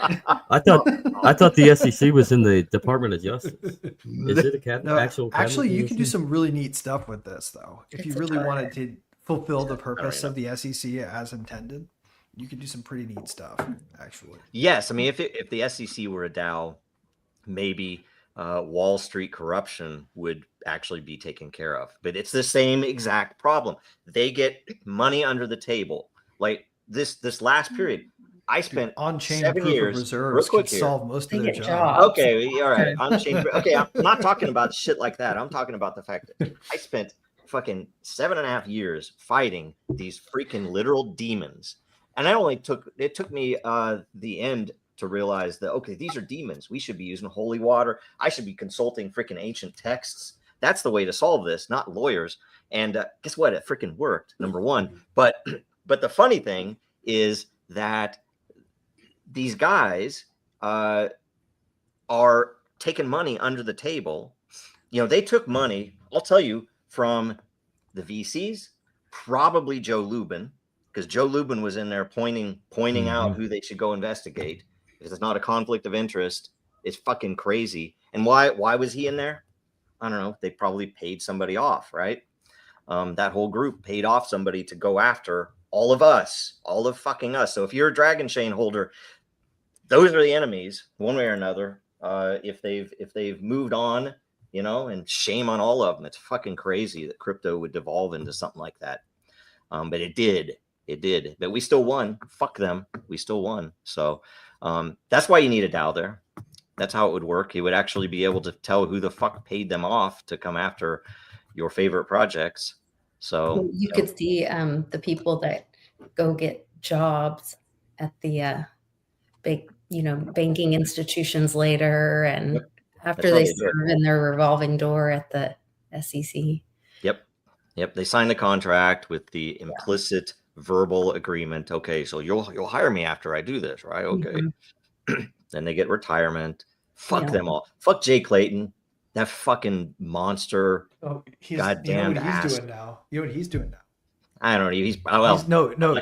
I thought the SEC was in the Department of Justice. Is it a cabinet? No, actual cabinet actually, you can do position? some really neat stuff with this, though. If you really wanted to fulfill the purpose know. of the SEC as intended, you could do some pretty neat stuff, actually. Yes, I mean, if the SEC were a DAO, maybe Wall Street corruption would actually be taken care of. But it's the same exact problem. They get money under the table. Like this last period, I spent on-chain 7 proof years. of reserves Real quick could here. solve most of They their get jobs. jobs. Okay, all right. On-chain. Okay, I'm not talking about shit like that. I'm talking about the fact that I spent fucking 7.5 years fighting these freaking literal demons, and it took me the end to realize that, okay, these are demons. We should be using holy water. I should be consulting freaking ancient texts. That's the way to solve this, not lawyers. And guess what? It freaking worked. Number one. But the funny thing is that these guys are taking money under the table. They took money, I'll tell you, from the VCs, probably Joe Lubin, because Joe Lubin was in there pointing out who they should go investigate. Because it's not a conflict of interest. It's fucking crazy. And why was he in there? I don't know. They probably paid somebody off, right? That whole group paid off somebody to go after all of us, all of fucking us. So if you're a Dragon Chain holder, those are the enemies, one way or another. If they've moved on, and shame on all of them. It's fucking crazy that crypto would devolve into something like that. But it did. But we still won. Fuck them. We still won. So that's why you need a DAO there. That's how it would work. You would actually be able to tell who the fuck paid them off to come after your favorite projects. So you could see the people that go get jobs at the big, banking institutions later, and after they serve in their revolving door at the SEC. Yep. They signed the contract with the implicit verbal agreement. Okay, so you'll hire me after I do this, right? Okay. Then they get retirement. Fuck them all. Fuck Jay Clayton, that fucking monster. Oh, goddamn ass. Doing now? You know what he's doing now? I don't know.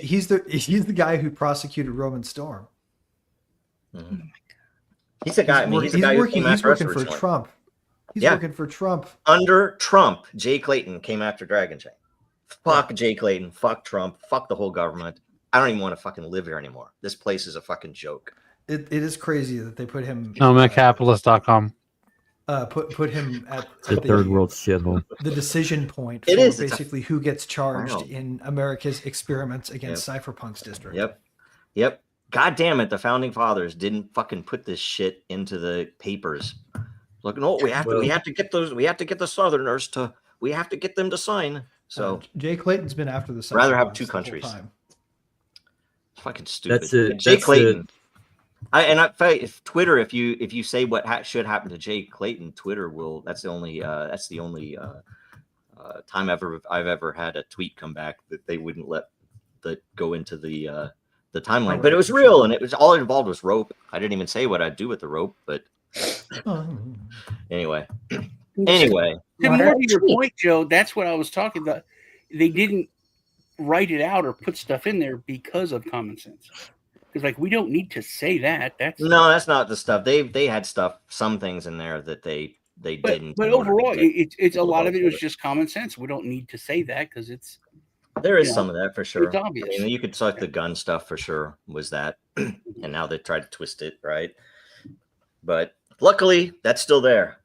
He's the guy who prosecuted Roman Storm. Mm-hmm. He's a guy. He's working for Trump. He's working for Trump. Under Trump, Jay Clayton came after Dragon Chain. Fuck Jay Clayton. Fuck Trump. Fuck the whole government. I don't even want to fucking live here anymore. This place is a fucking joke. It is crazy that they put him. Nomadcapitalist.com. Put him at the third world shithole. The decision point for basically who gets charged in America's experiments against cypherpunks district. Yep. God damn it! The founding fathers didn't fucking put this shit into the papers. Look, no, we have to get those. We have to get the Southerners to. We have to get them to sign. So Jay Clayton's been after the. Rather have two countries. It's fucking stupid. Jay Clayton. if Twitter, if you say what should happen to Jay Clayton, Twitter will. That's the only time I've ever had a tweet come back that they wouldn't let that go into the timeline. But it was real, and it was all it involved was rope. I didn't even say what I'd do with the rope, but anyway. Anyway, to more to your point, Joe, that's what I was talking about. They didn't write it out or put stuff in there because of common sense. Because like we don't need to say that. That's not the stuff. They had stuff, some things in there that they didn't. But overall, it's a lot of it was just common sense. We don't need to say that because it's there is some of that for sure. It's obvious. I mean, you could talk the gun stuff for sure was that, and now they tried to twist it, right? But luckily, that's still there.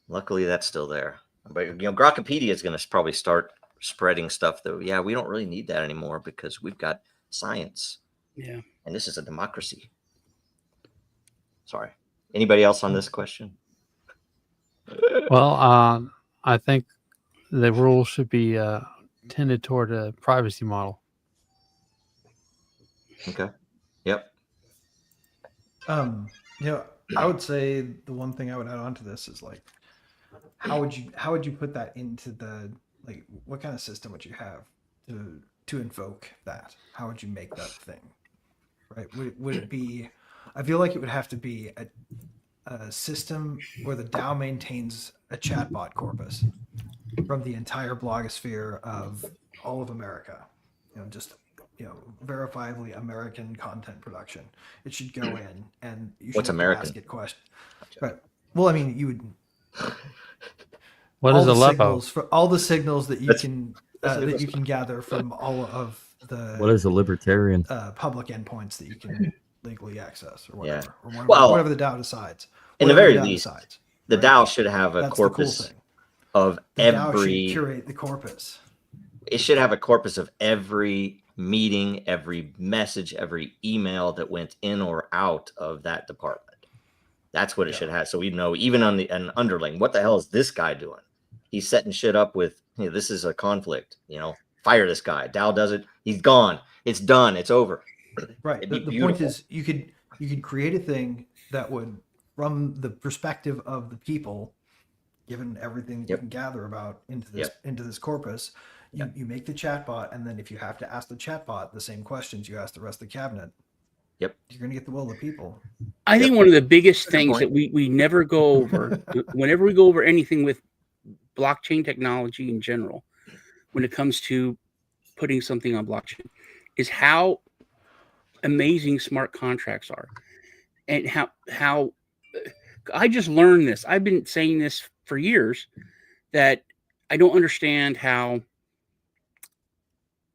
But Grokkapedia is going to probably start spreading stuff that we don't really need that anymore because we've got science. Yeah. And this is a democracy. Sorry. Anybody else on this question? Well, I think the rules should be tended toward a privacy model. Okay. Yep. I would say the one thing I would add on to this is like, how would you put that into the, like, what kind of system would you have to invoke that? How would you make that thing? Right? Would it be, I feel like it would have to be a system where the DAO maintains a chatbot corpus from the entire blogosphere of all of America, verifiably American content production. It should go in and you should ask it questions. Right. Well, I mean, you would. What is Aleppo? All the signals that you can gather from all of the. What is a libertarian? Public endpoints that you can legally access or whatever, whatever the DAO decides. In the very least, the DAO should have a corpus of every. DAO should curate the corpus. It should have a corpus of every meeting, every message, every email that went in or out of that department. That's what it should have. So we know, even on an underling, what the hell is this guy doing? He's setting shit up with, this is a conflict, fire this guy. DAO does it. He's gone. It's done. It's over. Right. The point is you could create a thing that would, from the perspective of the people, given everything that you can gather about into this corpus, you make the chatbot, and then if you have to ask the chatbot the same questions you ask the rest of the cabinet, you're going to get the will of the people. I think one of the biggest things that we never go over, whenever we go over anything with blockchain technology in general, when it comes to putting something on blockchain, is how amazing smart contracts are, and how I just learned this. I've been saying this for years, that I don't understand how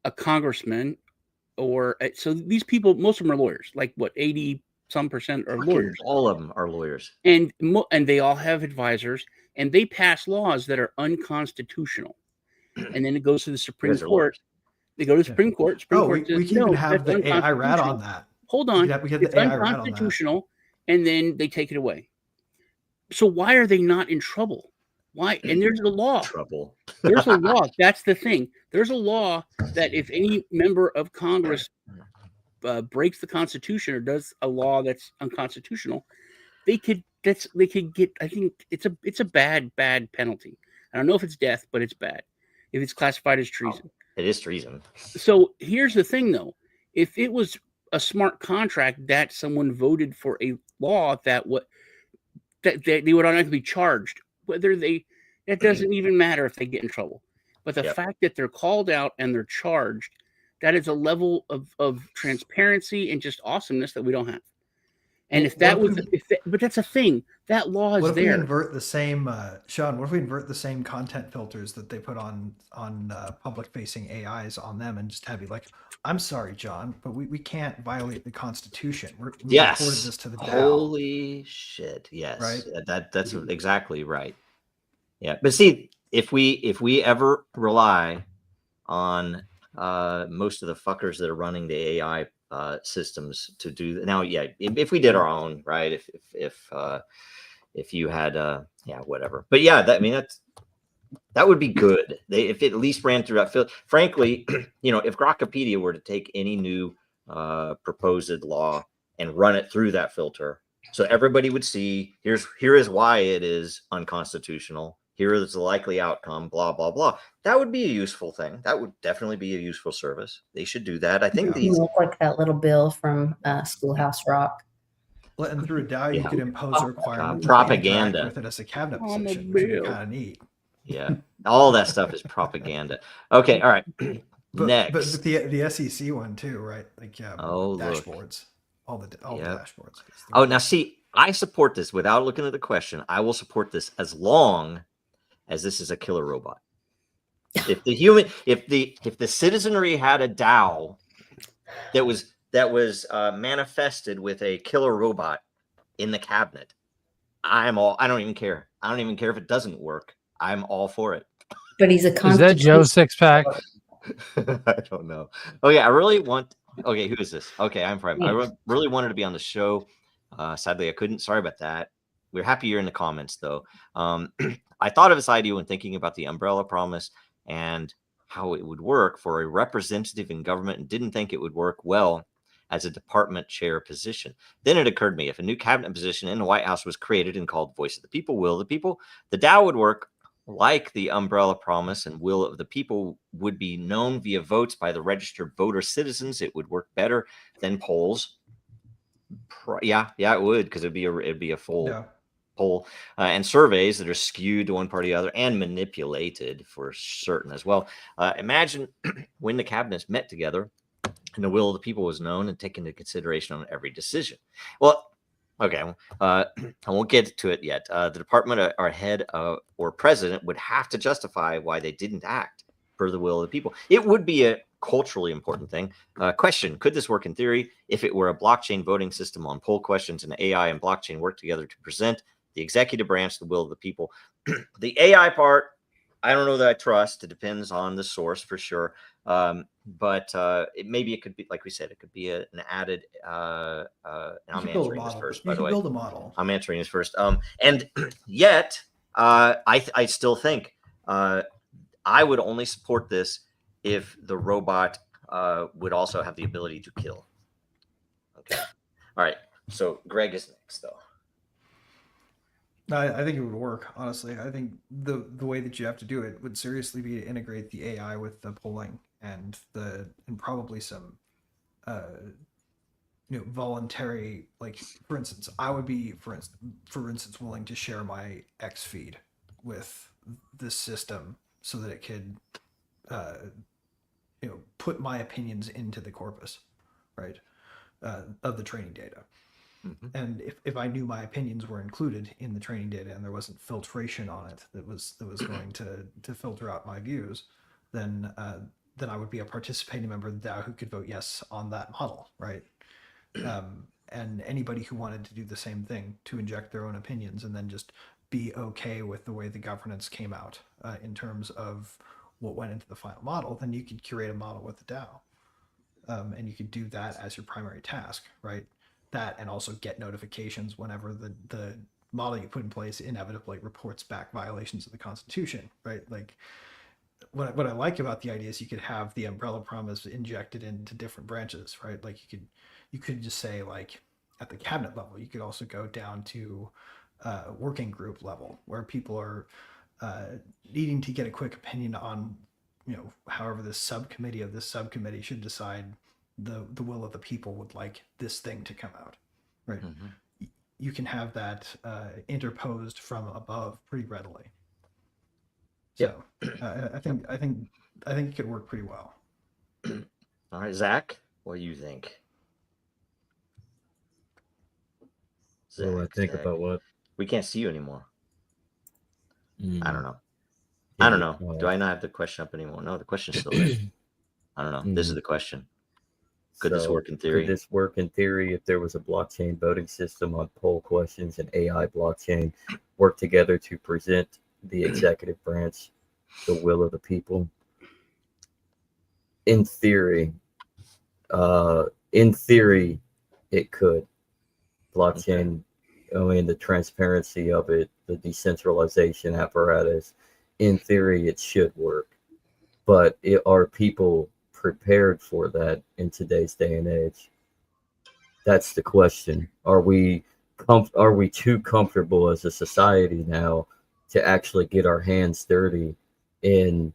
a congressman so these people, most of them are lawyers, like what, 80% are lawyers. All of them are lawyers. And they all have advisors, and they pass laws that are unconstitutional. And then it goes to the Supreme Court. They go to the Supreme Court. Supreme Court says, we can even have the AI rat on that. Hold on. We have it's unconstitutional, and then they take it away. So why are they not in trouble? Why? And there's a law. There's a law. That's the thing. There's a law that if any member of Congress breaks the Constitution or does a law that's unconstitutional, they could get. I think it's a bad penalty. I don't know if it's death, but it's bad if it's classified as treason. It is treason. So here's the thing, though. If it was a smart contract that someone voted for a law that they would automatically be charged. It doesn't even matter if they get in trouble. But the fact that they're called out and they're charged, that is a level of transparency and just awesomeness that we don't have. And but that's a thing. That law is there. What if we invert the same, Sean? What if we invert the same content filters that they put on public-facing AIs on them, and just have you like, I'm sorry, John, but we can't violate the Constitution. We reported this to the DAO. Holy shit! Yes, right. That's exactly right. Yeah, but see, if we ever rely on most of the fuckers that are running the AI systems to do now, if we did our own, right? If you had whatever, but that would be good. If it at least ran through that field. Frankly, if Grokkapedia were to take any new proposed law and run it through that filter. So everybody would see, here is why it is unconstitutional. Here is the likely outcome, blah, blah, blah. That would be a useful thing. That would definitely be a useful service. They should do that. I think You look like that little bill from Schoolhouse Rock. Well, and through a DAO, you could impose a requirement that propaganda interact with it as a cabinet position, which would be kind of neat. Yeah, all that stuff is propaganda. Okay, all right. Next, but the SEC one too, right? Like dashboards, look. all the dashboards. Oh, now see, I support this without looking at the question. I will support this as long as this is a killer robot. If the citizenry had a DAO that was manifested with a killer robot in the cabinet, I don't even care. I don't even care if it doesn't work. I'm all for it. But he's a Is that Joe Sixpack? I don't know. Okay, I really want. Okay, who is this? Okay, I'm Prime. I really wanted to be on the show. Sadly, I couldn't. Sorry about that. We're happy you're in the comments, though. I thought of this idea when thinking about the umbrella promise and how it would work for a representative in government, and didn't think it would work well as a department chair position. Then it occurred to me, if a new cabinet position in the White House was created and called Voice of the People, Will of the People, the DAO would work like the umbrella promise, and Will of the People would be known via votes by the registered voter citizens. It would work better than polls. Yeah, it would, because it'd be a full poll, and surveys that are skewed to one party or the other and manipulated for certain as well. Imagine when the cabinets met together and the will of the people was known and taken into consideration on every decision. Well, okay, I won't get to it yet. The department or head or president would have to justify why they didn't act per the will of the people. It would be a culturally important thing. Question: could this work in theory if it were a blockchain voting system on poll questions, and AI and blockchain work together to present the executive branch the will of the people? The AI part, I don't know that I trust. It depends on the source for sure. But maybe it could be, like we said, it could be an added. And I'm answering this first, by the way. Build a model. I'm answering this first. And yet, I still think I would only support this if the robot would also have the ability to kill. Okay. All right. So Greg is next, though. I think it would work, honestly. I think the way that you have to do it would seriously be to integrate the AI with the polling and probably some voluntary, like, for instance, I would be for instance willing to share my X feed with this system so that it could put my opinions into the corpus, right, of the training data. Mm-hmm. And if I knew my opinions were included in the training data and there wasn't filtration on it that was going to filter out my views, then I would be a participating member of the DAO who could vote yes on that model, right? And anybody who wanted to do the same thing, to inject their own opinions and then just be okay with the way the governance came out in terms of what went into the final model, then you could curate a model with the DAO. And you could do that as your primary task, right? That, and also get notifications whenever the model you put in place inevitably reports back violations of the Constitution, right? Like, what I like about the idea is you could have the umbrella promise injected into different branches, right? Like you could just say, like, at the cabinet level, you could also go down to working group level where people are needing to get a quick opinion on, however this subcommittee of this subcommittee should decide the will of the people would like this thing to come out, right? Mm-hmm. You can have that interposed from above pretty readily. So I think it could work pretty well. All right, Zach, what do you think? Zach, what do I think about what? We can't see you anymore. I don't know. I don't know. Do I not have the question up anymore? No, the question's still there. I don't know. This is the question. Could this work in theory? Could this work in theory if there was a blockchain voting system on poll questions and AI blockchain work together to present the executive branch the will of the people? In theory, it could. Blockchain, the transparency of it, the decentralization apparatus, in theory, it should work. But are people prepared for that in today's day and age? That's the question. Are we too comfortable as a society now to actually get our hands dirty in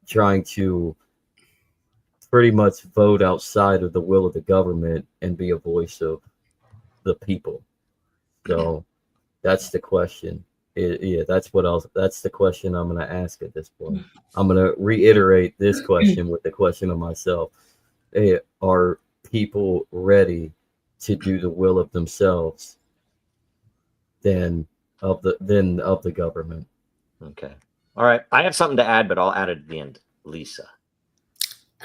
trying to pretty much vote outside of the will of the government and be a voice of the people? So that's the question. That's the question I'm going to ask at this point. I'm going to reiterate this question with the question of myself. Are people ready to do the will of themselves than of the government? Okay. All right. I have something to add, but I'll add it at the end. Lisa.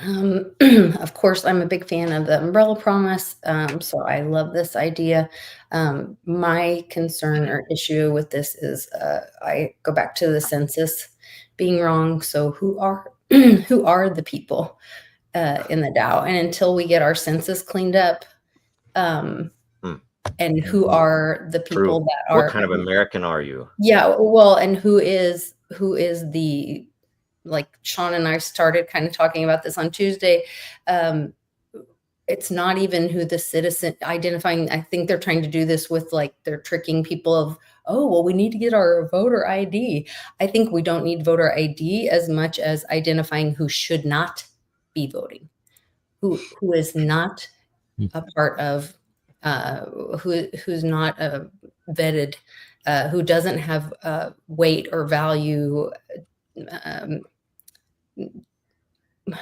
Of course, I'm a big fan of the umbrella promise. So I love this idea. My concern or issue with this is I go back to the census being wrong. So who are who are the people in the DAO? And until we get our census cleaned up, and who are the people True. that are, what kind of American are you? Yeah, well, and who is the, like Sean and I started kind of talking about this on Tuesday. It's not even who the citizen identifying. I think they're trying to do this with, like, they're tricking people of, oh, well, we need to get our voter ID. I think we don't need voter ID as much as identifying who should not be voting, who is not a part of, who's not vetted, who doesn't have weight or value,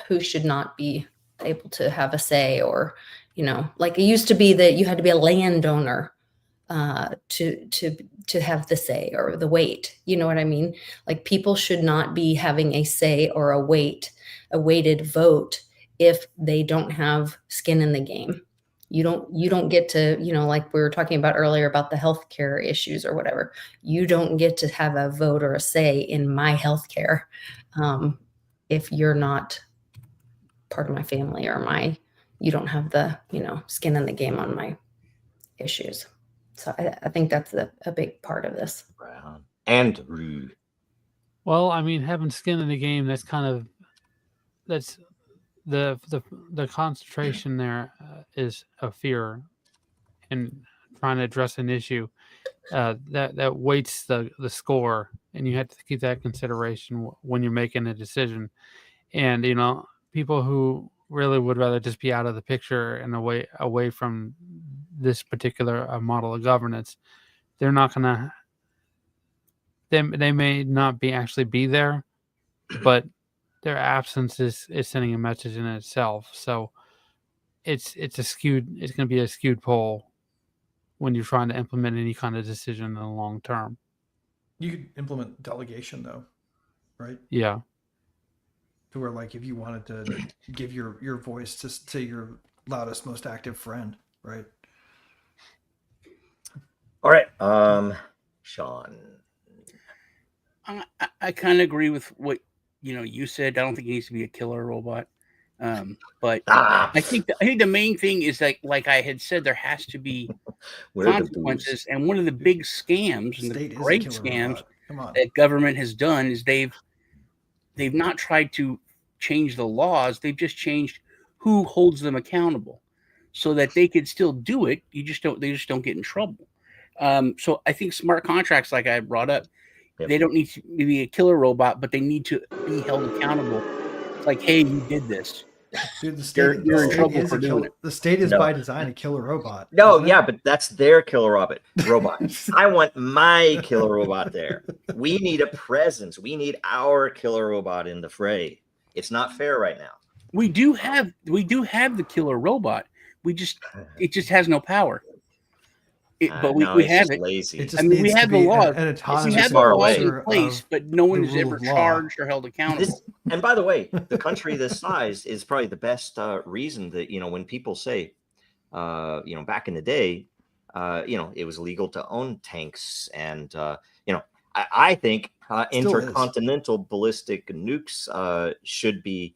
who should not be able to have a say, or, like it used to be that you had to be a landowner to have the say or the weight. You know what I mean? Like, people should not be having a say or a weighted vote if they don't have skin in the game. You don't get to, like we were talking about earlier about the healthcare issues or whatever. You don't get to have a vote or a say in my healthcare if you're not part of my family, or you don't have the, skin in the game on my issues. So I think that's a big part of this. And rude. Well, I mean, having skin in the game, that's the concentration there is a fear, and trying to address an issue that weights the score, and you have to keep that consideration when you're making a decision. And people who really would rather just be out of the picture and away from this particular model of governance, they're not gonna. They may not actually be there, but their absence is sending a message in itself. So it's going to be a skewed poll when you're trying to implement any kind of decision in the long term. You could implement delegation, though, right? Yeah. To where, like, if you wanted to give your voice to your loudest, most active friend, right? All right. Sean. I kind of agree with what you said. I don't think it needs to be a killer robot, but I think the main thing is like I had said, there has to be consequences. And one of the big scams and the great scams that government has done is they've not tried to change the laws. They've just changed who holds them accountable, so that they could still do it. They just don't get in trouble. So I think smart contracts, like I brought up, they don't need to be a killer robot, but they need to be held accountable. It's like, hey, you did this. Dude, you're in trouble for doing it. The state is by design a killer robot. No, yeah, but that's their killer robot. I want my killer robot there. We need a presence. We need our killer robot in the fray. It's not fair right now. We do have the killer robot. It just has no power. But we have it. Lazy. We have the laws. We have the laws in place, but no one is ever charged or held accountable. And by the way, the country this size is probably the best reason that, when people say, back in the day, it was illegal to own tanks, and I think intercontinental ballistic nukes should be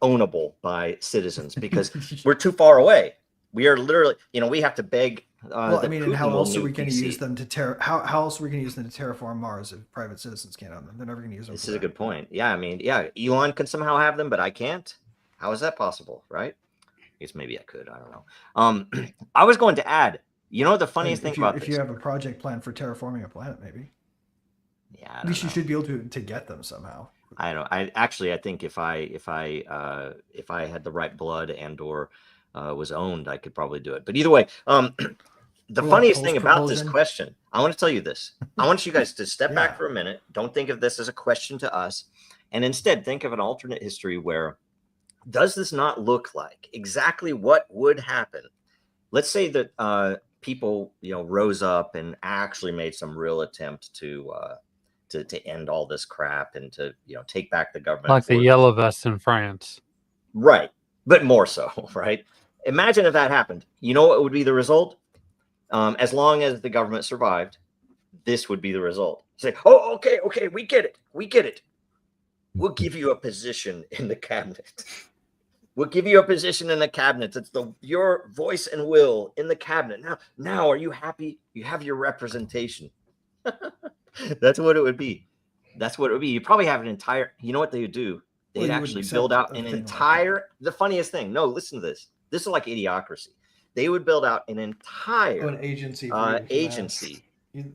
ownable by citizens, because we're too far away. We are literally, we have to beg. And how else are we going to use them to how else are we going to use them to terraform Mars if private citizens can't own them? They're never going to use them. This is a good point. Yeah, Elon can somehow have them, but I can't. How is that possible, right? guess maybe I could. I don't know. I was going to add. You know what the funniest thing about if you have a project plan for terraforming a planet, maybe. Yeah. At least you should be able to get them somehow. I don't. I think if I had the right blood and or was owned, I could probably do it. But either way, the funniest thing about this question, I want to tell you this. I want you guys to step back for a minute. Don't think of this as a question to us, and instead think of an alternate history where does this not look like exactly what would happen? Let's say that people, rose up and actually made some real attempt to end all this crap and to take back the government, like the yellow vests in France, right? But more so, right? Imagine if that happened. You know what would be the result? As long as the government survived, this would be the result. Say, oh, okay, we get it. We'll give you a position in the cabinet. We'll give you a position in the cabinet. It's your voice and will in the cabinet. Now, are you happy? You have your representation. That's what it would be. You probably have an entire. You know what they would do? They'd actually build out an entire. The funniest thing. No, listen to this. This is like Idiocracy. They would build out an entire an agency. An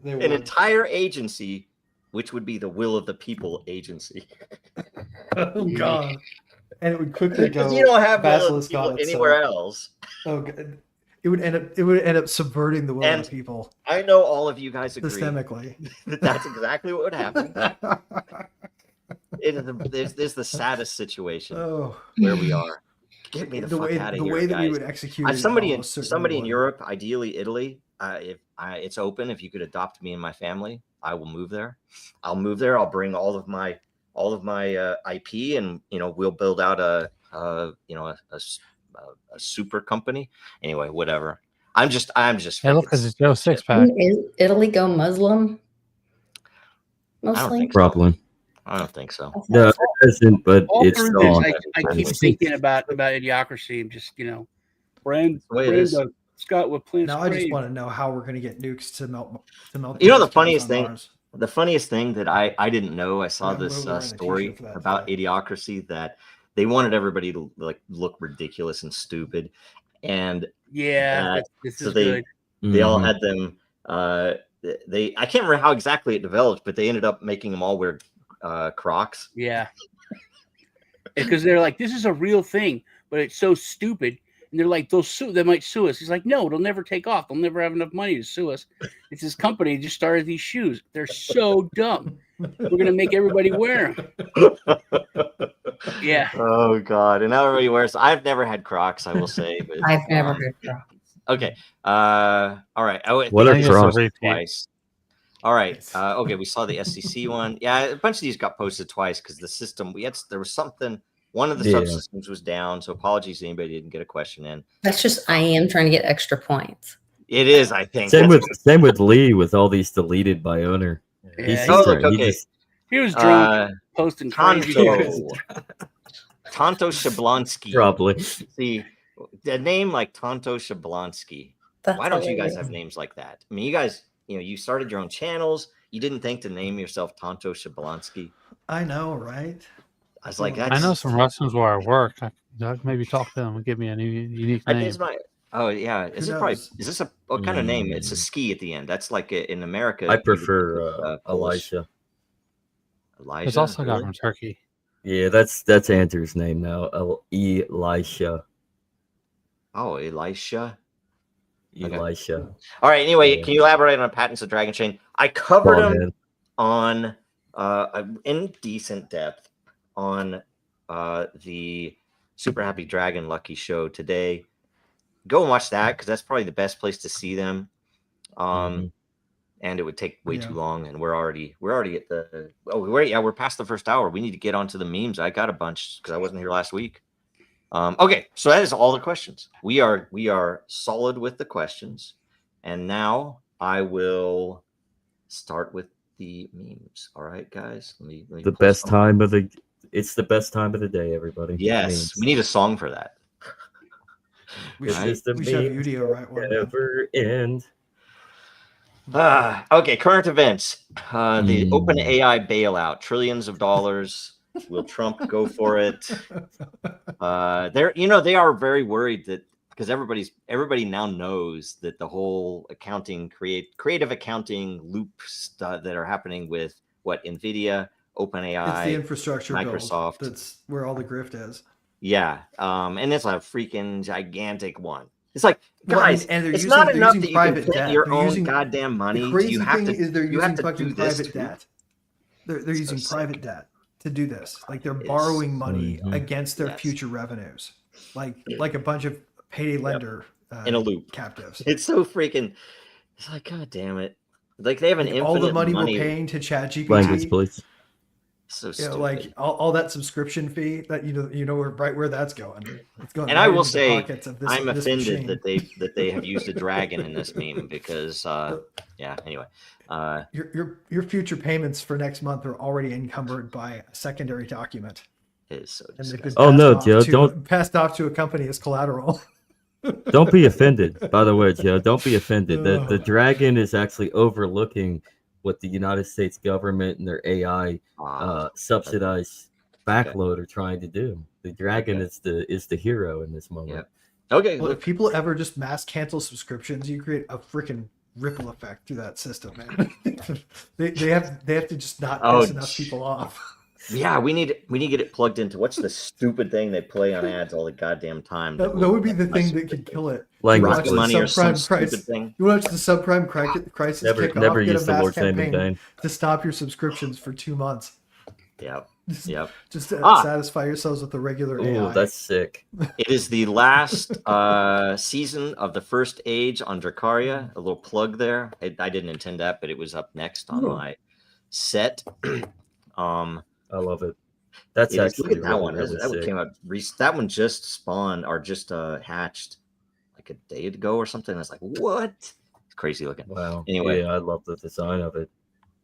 entire agency, which would be the Will of the People agency. Oh God. And it would quickly go. You don't have Will of the People anywhere else. Oh God. It would end up subverting the will of the people. I know all of you guys agree systemically. That's exactly what would happen. This is the saddest situation where we are. Get me the fuck out of here, the way that guys. we would execute somebody in Europe, ideally Italy. If it's open, if you could adopt me and my family, I will move there. I'll bring all of my IP, and we'll build out a super company. Anyway, whatever. I'm just. Hey, look, it's Joe Sixpack. Is Italy go Muslim? Mostly, probably. I don't think so. No, it isn't, but it's wrong. I keep thinking about Idiocracy and just brand Scott with plans. Now I just want to know how we're going to get nukes to melt. The funniest thing. The funniest thing that I didn't know, I saw this story about Idiocracy that they wanted everybody to look ridiculous and stupid, and they all had them. I can't remember how exactly it developed, but they ended up making them all wear Crocs. Yeah, because they're like, this is a real thing, but it's so stupid. And they're like, they might sue us. He's like, no, it'll never take off. They'll never have enough money to sue us. It's this company that just started these shoes. They're so dumb. We're going to make everybody wear them. Yeah. Oh, God. And now everybody wears. I've never had Crocs, I will say. But, I've never heard Crocs. Okay. All right. What are Crocs? Twice. All right. Okay. We saw the SEC one. Yeah. A bunch of these got posted twice because the system, there was something. One of the subsystems was down, so apologies to anybody who didn't get a question in. That's just I am trying to get extra points. It is, I think. Same with Lee with all these deleted by owner. Yeah, he was drunk posting crazy. Tonto Shablonsky. Probably. See, a name like Tonto Shablonsky. Why don't you guys have names like that? I mean, you guys, you started your own channels. You didn't think to name yourself Tonto Shablonsky. I know, right? I was like, I know some Russians where I work. I maybe talk to them and give me a new unique name. Is this what kind of name? It's a ski at the end. That's like in America. I prefer Elisha. It's also got from Turkey. Yeah, that's Andrew's name now. Elisha. Oh, Elisha. Elisha. Okay. All right. Anyway, can you elaborate on patents of Dragon Chain? I covered them on in decent depth on the Super Happy Dragon Lucky show today. Go and watch that because that's probably the best place to see them. And it would take way too long, and we're already at the we're past the first hour. We need to get onto the memes. I got a bunch because I wasn't here last week. Okay, so that is all the questions. We are solid with the questions, and now I will start with the memes. All right, guys. Let me the best time of the. It's the best time of the day, everybody. Yes, we need a song for that. We should have video right one. Never end. Okay, current events. The OpenAI bailout, trillions of dollars. Will Trump go for it? They are very worried that because everybody now knows that the whole creative accounting loops that are happening with NVIDIA, OpenAI, it's the infrastructure Microsoft. build. That's where all the grift is. Yeah, and it's a freaking gigantic one. It's like, Well, guys, and it's not enough that you can private print debt. your They're own using goddamn money. The crazy You have thing to, is they're you have using to fucking do this private too? debt. They're It's using so private sick. debt to do this. Like they're It's- borrowing money Mhm. against their Yes. future revenues, like a bunch of payday lender In a loop. captives. It's so freaking. It's like, god damn it! Like they have an Like infinite all the money money. we're paying to Language, ChatGPT, please. So you stupid. know, like all that subscription fee that you know right where that's going. It's going. And right I will into the say, pockets of this, I'm this offended machine. that they have used a dragon in this meme because yeah. Anyway, Your future payments for next month are already encumbered by a secondary document, it is so and they've disgusting. been Oh, no, passed off Joe, to- don't- passed off to a company as collateral. Don't be offended, by the way, Joe. Don't be offended. The Ugh. dragon is actually overlooking what the United States government and their AI subsidized backload are trying to do. The dragon is the hero in this moment. Yep. Okay, Well, look, if people ever just mass cancel subscriptions, you create a freaking ripple effect through that system, man. they have to just not piss enough people off. yeah, we need to get it plugged into what's the stupid thing they play on ads all the goddamn time. That would be the thing that could kill it. Language, Rocket please. money or some Subprime stupid crisis. thing. You watch the subprime crisis Never, kick never off, get a use the mass Lord's name in campaign vain. to stop your subscriptions for 2 months. Yep. Yep. Just to Ah. satisfy yourselves with the regular Ooh, AI. that's sick. It is the last season of the first age on Dracaria. A little plug there. I didn't intend that, but it was up next on Ooh. my set. I love it. That's Look actually at that really, one. really That one sick. came out. That one just spawned or just hatched like a day ago or something. I was like, what? It's crazy looking. Wow. Anyway. Yeah, I love the design of it.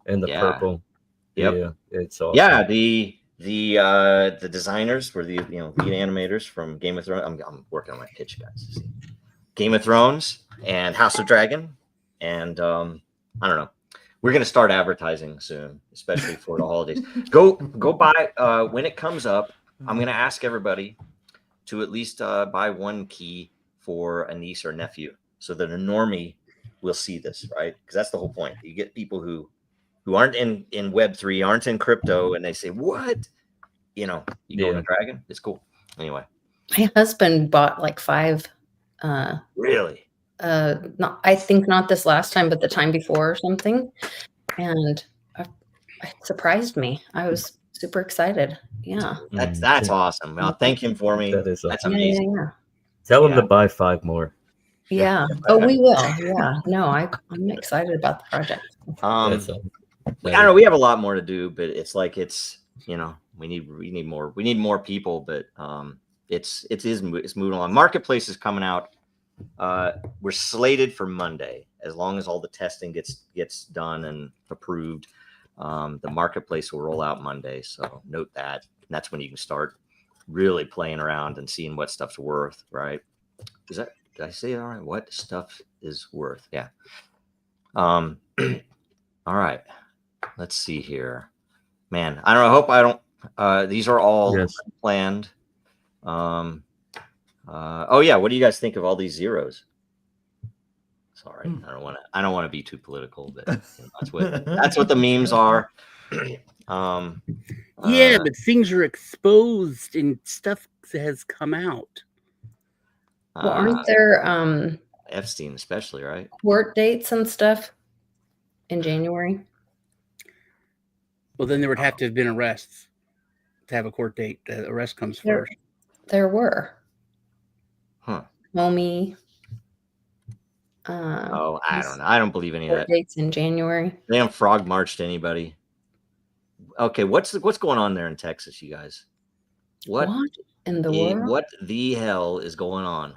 And the Yeah. purple. Yep. Yeah, it's awesome. Yeah, the designers were the lead animators from Game of Thrones. I'm working on my pitch, guys. See. Game of Thrones and House of Dragon, and I don't know. We're gonna start advertising soon, especially for the holidays. Go buy when it comes up. I'm gonna ask everybody to at least buy one key for a niece or nephew, so that a normie will see this, right? Because that's the whole point. You get people who aren't in Web3, aren't in crypto, and they say, "What?" You go to Dragon. It's cool. Anyway, My husband bought like 5. really. I think not this last time, but the time before or something, and it surprised me. I was super excited. Yeah. That's awesome. Well, thank him for me. That is That's awesome. amazing. Yeah. Tell them to buy 5 more. Yeah. Oh, we will. Yeah. No, I'm excited about the project. That's awesome. I don't know. We have a lot more to do, but it's like we need more people, but it's moving along. Marketplace is coming out. We're slated for Monday, as long as all the testing gets done and approved. The marketplace will roll out Monday, so note that. And that's when you can start really playing around and seeing what stuff's worth, right? Did I say it all right? What stuff is worth? Yeah. All right. Let's see here. Man, I don't know. I hope I don't. These are all planned. Oh yeah. What do you guys think of all these zeros? Sorry, I don't want to be too political, but that's what the memes are. Yeah, but things are exposed and stuff has come out. Well, aren't there Epstein especially, right? court dates and stuff in January? Well, then there would have to have been arrests to have a court date. The arrest comes first. There were. Huh. Comey. I don't know. I don't believe any of that. Dates in January. They haven't frog marched anybody. Okay, what's going on there in Texas, you guys? What in the world? What the hell is going on?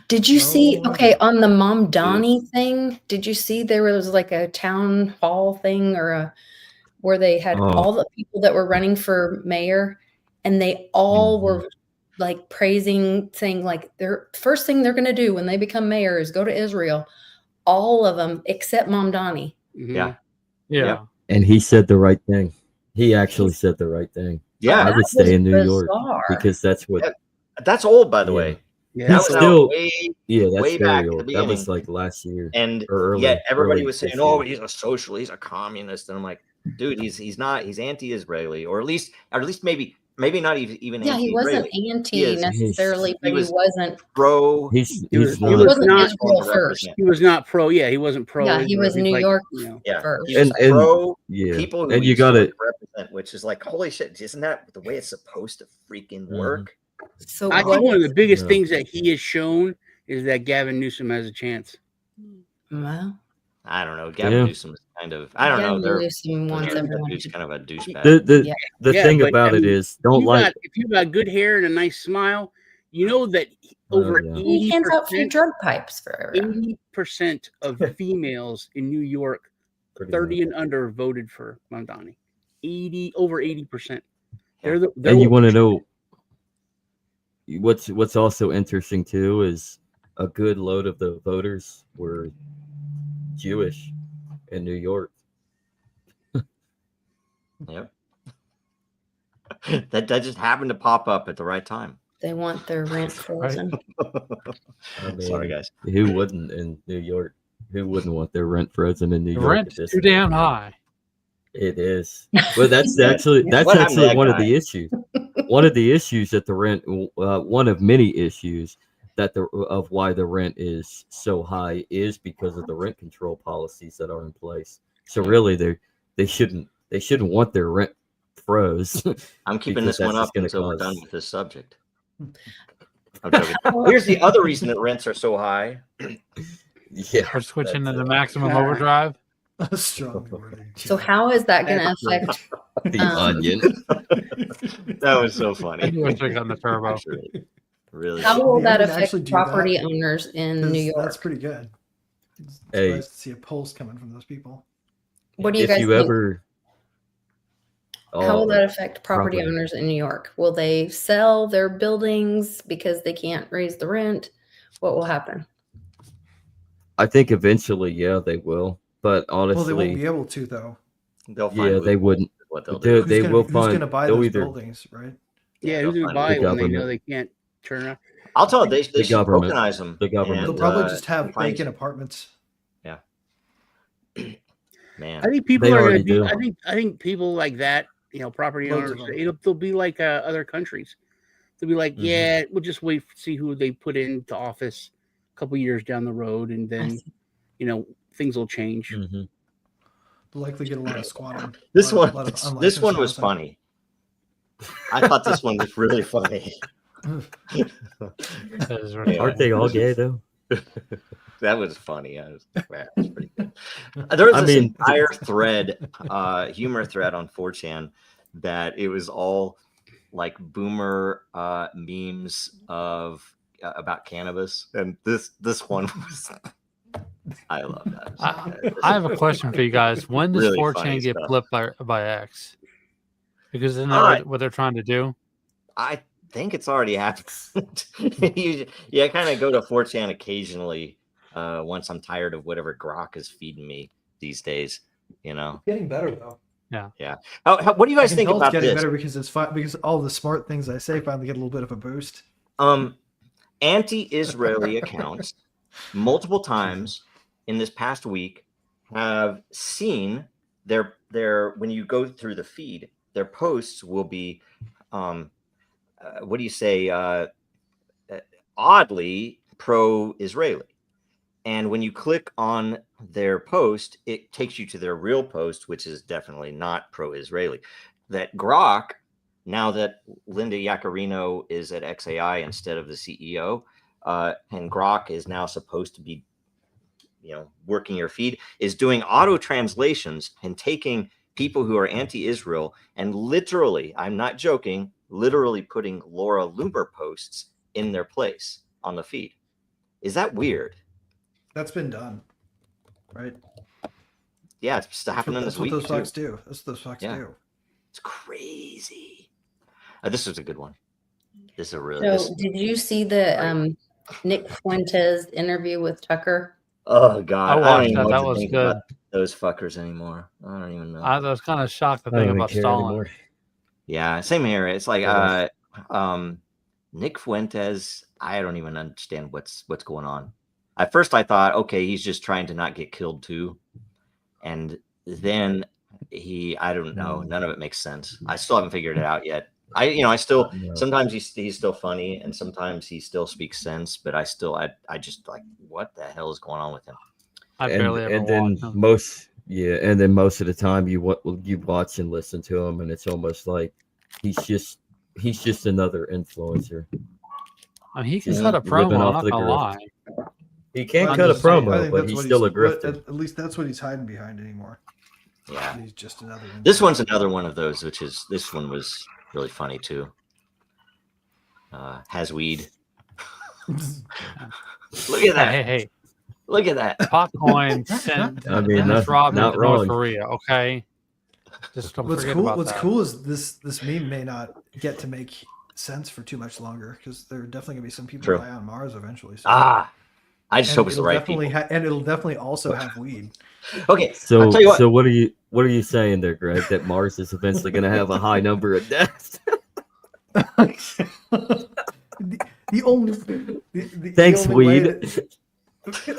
Did you see? Okay, on the Mom Donnie thing, did you see there was like a town hall thing where they had all the people that were running for mayor, and they all were like praising, saying like their first thing they're going to do when they become mayor is go to Israel. All of them except Mom Donnie. Yeah. Yeah. Yep. And he said the right thing. He actually said the right thing. Yeah, I That would stay was in New York bizarre. because that's what. Yeah. That's old, by the Yeah. way. Yeah, That He's was still. out way, Yeah, that's way back very at the old. That beginning. was like last year, And or yet everybody early was saying, this "Oh, year. he's a socialist, he's a communist," and I'm like, dude, he's not. He's anti-Israeli, or at least maybe not even Yeah, he wasn't anti-Israeli. anti necessarily, but he was wasn't. pro. He's He was not. not Israel first. he was not pro. Yeah, he wasn't pro. Yeah, he was Israel. He's New like, York you know, Yeah, first. he was And- pro Yeah, people who and he you used to, got like, it. represent, which is like, holy shit, isn't that the way it's supposed to freaking work? So I what think one of the biggest No. things that he has shown is that Gavin Newsom has a chance. well, I don't know. Gavin Yeah. Newsom is kind of, I don't know. Gavin Newsom wants That everyone dude's to. kind of a douchebag. The Yeah, thing but, about I it mean, is, don't if you got good hair and a nice smile, you know that over yeah. He hands out free 80% drug pipes for everyone. 80% of females in New York, Pretty 30 and under, voted for Mamdani. Over 80%. They're And you want to know what's also interesting too is a good load of the voters were Jewish in New York. Yep. that just happened to pop up at the right time. They want their rent frozen. I mean, Sorry, guys. Who wouldn't in New York? Who wouldn't want their rent frozen in New The York? rent's at this too point? damn high. It is. Well, that's actually What happened to that one of guy? the issues. One of the issues that the rent, one of many issues that of why the rent is so high is because of the rent control policies that are in place. So really, they shouldn't want their rent froze. I'm keeping because this one that's up just gonna until we're done cause- with this subject. I'm joking. Here's the other reason that rents are so high. Yeah, We're switching that's into it. maximum overdrive. Strong wording. So how is that going to affect? The Um, onion. That was so I funny. knew I should have gotten the turbo. Actually, really. How will Yeah, I that can affect actually do property that, owners in 'Cause New York? That's pretty good. It's Hey. nice to see a pulse coming from those people. What do you If guys you think? ever, How will Oh, that affect property property. owners in New York? Will they sell their buildings because they can't raise the rent? What will happen? I think eventually, yeah, they will. But honestly, Well, they won't be able to though. They'll find yeah, they loopholes wouldn't. is what they'll They- do. they will Who's find. going to buy they'll those either buildings, right? Yeah, they'll who's going to find buy it when they government. know they can't turn around? I'll tell you, they The should government. tokenize them. The government. They'll And, probably just have find- vacant apartments. Man, I think people They are going already to do. do. I think people like that, property Loads owners, of them. they'll be like other countries. They'll be like, Mhm. yeah, we'll just wait see who they put into office a couple years down the road, and then things will change. Mhm. They'll likely get a lot of squatting. this a lot one, of this unlicensed one was housing. funny. I thought this one was really funny. That is Yeah. Aren't they all gay though? That was funny. That was pretty good. There was I this mean- entire thread, humor thread on 4chan that it was all like boomer memes of about cannabis, and this one was. I love that. I have a question for you guys. When does Really 4chan funny get stuff. flipped by X? Because isn't All that right. what they're trying to do? I think it's already happened. I kind of go to 4chan occasionally once I'm tired of whatever grok is feeding me these days. Getting better though. What do you guys I can think tell about it's getting this? better because because all the smart things I say finally get a little bit of a boost. Anti-Israeli accounts multiple times in this past week have seen their when you go through the feed, their posts will be what do you say, oddly pro-Israeli. And when you click on their post, it takes you to their real post, which is definitely not pro-Israeli. That grok, now that Linda Yaccarino is at XAI instead of the CEO, and grok is now supposed to be working your feed, is doing auto translations and taking people who are anti-Israel and literally, I'm not joking, literally putting Laura Loomer posts in their place on the feed. Is that weird? That's been done, right? Yeah, it's happening That's this what week. those too. fucks do. That's what those fucks Yeah. do. It's crazy. This was a good one. This is a really. So This, did you see the Nick Fuentes interview with Tucker? oh God, I don't watched even that. know what That to was think good. about those fuckers anymore. I don't even know. I was kind of shocked that I thing don't even about care Stalin. anymore. Yeah, same here. It's like Yeah. Nick Fuentes. I don't even understand what's going on. At first, I thought, okay, he's just trying to not get killed too, and then I don't know. None of it makes sense. I still haven't figured it out yet. I still No. sometimes he's still funny, and sometimes he still speaks sense, but I just like, what the hell is going on with him? I barely ever and then watched him. most of the time you watch and listen to him, and it's almost like he's just another influencer. I mean, he can Just cut a living promo. I'm off not the gonna grift. lie. He can't I cut a just- I promo, think but that's he's what still a grifter. At least that's what he's hiding behind anymore. Yeah, He's just another. this one's another one of those, this one was really funny too. Has weed. Look at that. Hey, Look at that. Potcoin sent I mean, Dennis Rodman not to wrong. North Korea. Okay, just don't What's forget cool? about What's that. cool is this meme may not get to make sense for too much longer because there are definitely gonna be some people True. die on Mars eventually. So. I just hope it's the it'll right definitely people. and it'll definitely also have weed. Okay, So I'll tell you what. so what are you saying there, Greg? That Mars is eventually going to have a high number of deaths? the only the Thanks, only way weed. that-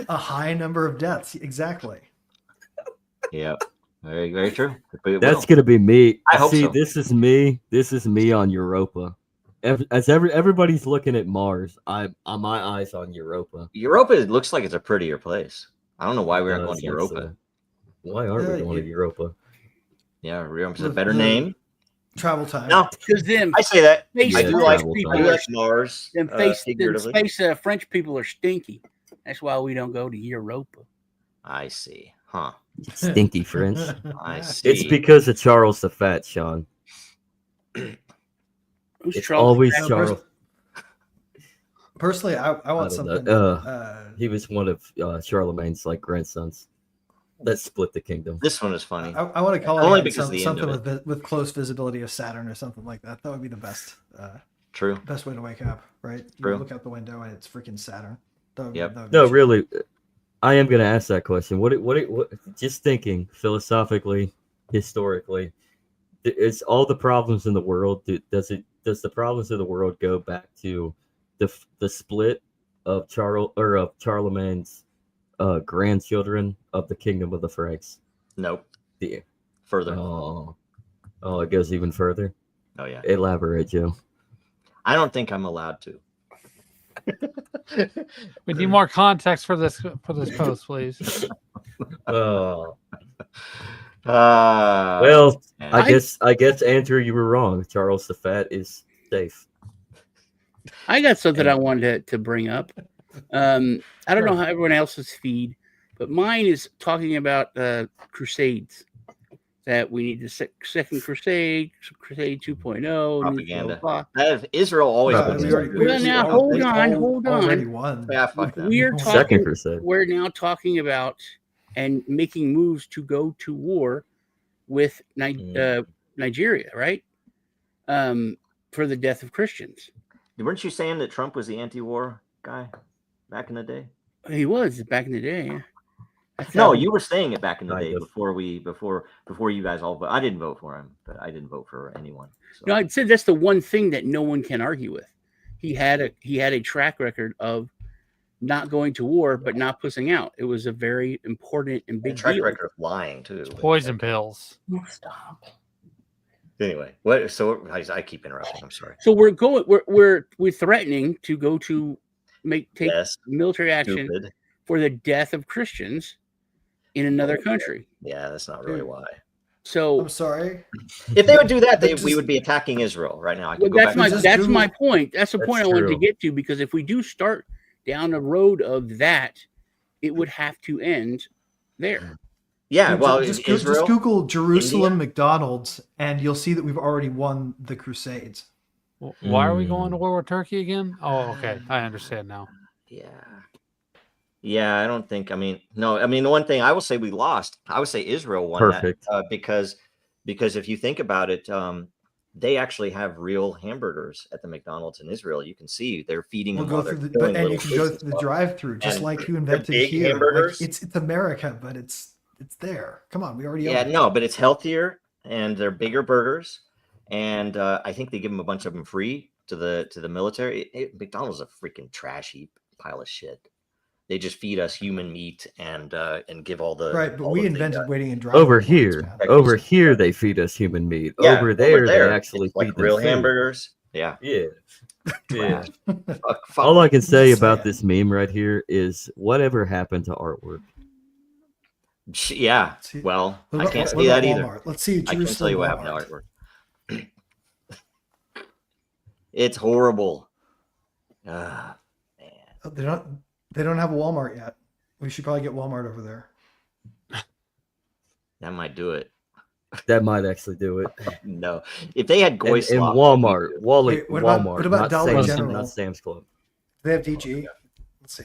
a high number of deaths, exactly. Yeah, very, very true. But it That's will. going to be me. I hope See, so. this is me. This is me on Europa. As everybody's looking at Mars, my eyes on Europa. Europa looks like it's a prettier place. I don't know why we aren't going to Like, Europa. why aren't we going to Europa? Yeah, Europa's a The- better the- name. Travel time. No, Because them I say that. face I do Yeah, like travel people I time. do are like Mars. them Figuratively. French people are stinky. That's why we don't go to Europa. I see. Huh. Stinky French. I see. It's because of Charles the Fat, Sean. Who's It's Charles? always Now, Charles. Personally, I want I don't know. something. He was one of Charlemagne's like grandsons that split the kingdom. This one is funny. I want to call Only it because of the end something of with close visibility of Saturn or something like that. That would be the best True. best way to wake up, right? True. You look out the window and it's freaking Saturn. Yep. That would be No, cheap. really, I am going to ask that question. What? Just thinking philosophically, historically, it's all the problems in the world. Does the problems of the world go back to the split of Charlemagne's grandchildren of the kingdom of the Franks? Nope. The Further. oh, it goes even further. Oh yeah. Elaborate, Joe. I don't think I'm allowed to. We need more context for this post, please. Oh. Well, Well, I guess Andrew, you were wrong. Charles the Fat is safe. I got something I wanted to bring up. I don't know how everyone else's feed, but mine is talking about crusades. That we need the second crusade, Crusade 2.0, propaganda. blah, blah. That Israel always. Well, wins we those already- wars. Well, now, we hold already on. Already won. Yeah, fuck that. We're Second talking. crusade. We're now talking about and making moves to go to war with Nigeria, right? For the death of Christians. Weren't you saying that Trump was the anti-war guy back in the day? He was back in the day. Yeah. No, you were saying it back in the Kind day of. before you guys all. But I didn't vote for him. But I didn't vote for anyone. So. No, I'd say that's the one thing that no one can argue with. He had a track record of not going to war, but not pussing out. It was a very important and big track deal. record of lying too. Poison pills. Stop. Anyway, what? So I keep interrupting. I'm sorry. So we're threatening to go to take Yes. military action Stupid. for the death of Christians in another country. Yeah, that's not really why. So I'm sorry. If they would do that, But we would be attacking Israel right now. I well, could go that's back. Just my Google- point. That's the That's point I wanted to true. get to, because if we do start down the road of that, it would have to end there. Yeah, well, just Israel. Google Jerusalem India? McDonald's, and you'll see that we've already won the Crusades. Why are we going to war with Turkey again? Oh, okay. I understand now. Yeah, I don't think. I mean, no. I mean, the one thing I will say we lost. I would say Israel won Perfect. that because if you think about it, they actually have real hamburgers at the McDonald's in Israel. You can see they're feeding We'll them go while through they're and you killing can go little through the kids. drive-through, just And like you the invented big here. Like, hamburgers? it's America, but it's It's there. Come on, we already Yeah, own it. no, but it's healthier and they're bigger burgers, and I think they give them a bunch of them free to the military. McDonald's is a freaking trashy pile of shit. They just feed us human meat and give all the Right, but all we of the, invented waiting in drive. Over here they feed us human meat. Yeah, over there they it's actually like feed them real food. hamburgers. Yeah, Yeah. Yeah. fuck All I can say Just about saying. this meme right here is whatever happened to artwork. yeah. See, Well, What I about- can't what say about that either. Walmart? Let's see. I can't tell you what happened Walmart. to artwork. It's horrible. Man. Oh, they don't have a Walmart yet. We should probably get Walmart over there. That might do it. That might actually do it. No, if they had goy And slop, Walmart, Wait, what about- Walmart, what about not Dollar Sam's, General? not Sam's Club. They have DG. Let's see.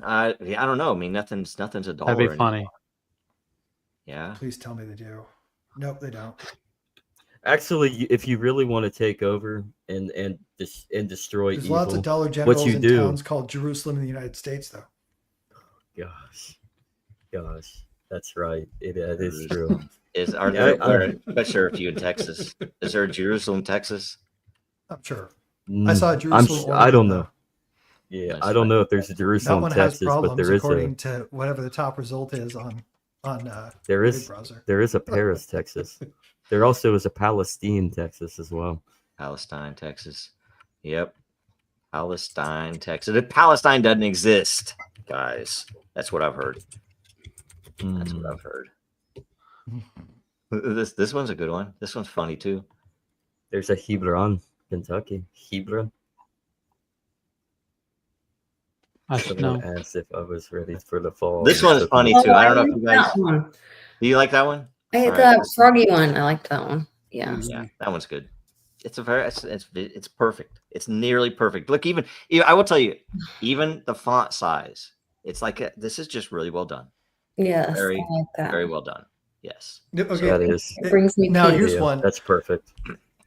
I don't know. I mean, nothing's a dollar. That'd be anymore. funny. Yeah. Please tell me they do. Nope, they don't. Actually, if you really want to take over and destroy There's evil, lots of Dollar Generals you in do- towns called Jerusalem in the United States, though. gosh, that's right. It is true. Are there? I'm not sure if you in Texas. Is there a Jerusalem, Texas? I'm sure. I saw a I'm Jerusalem. I don't ornament, know. though. Yeah, That's I don't know if there's a That Jerusalem, one has Texas, problems but there is according to whatever the top result is on there Wave is browser. there is a Paris, Texas. There also is a Palestine, Texas, as well. Palestine, Texas. Yep. Palestine, Texas. Palestine doesn't exist, guys. That's what I've heard. That's what I've heard. This one's a good one. This one's funny too. There's a Hebron, Kentucky. Hebron. I should Someone know. asked if I was ready for the fall. This one's funny too. I don't know if you guys. That one. Do you like that one? I All had right, the froggy one. I liked that one. Yeah. Yeah, that one's good. It's it's perfect. It's nearly perfect. Look, even I will tell you, even the font size. It's like this is just really well done. Yes. Very, I like that. very well done. Yes. Okay. That is. It brings me Now peace. here's Yeah, one. That's perfect.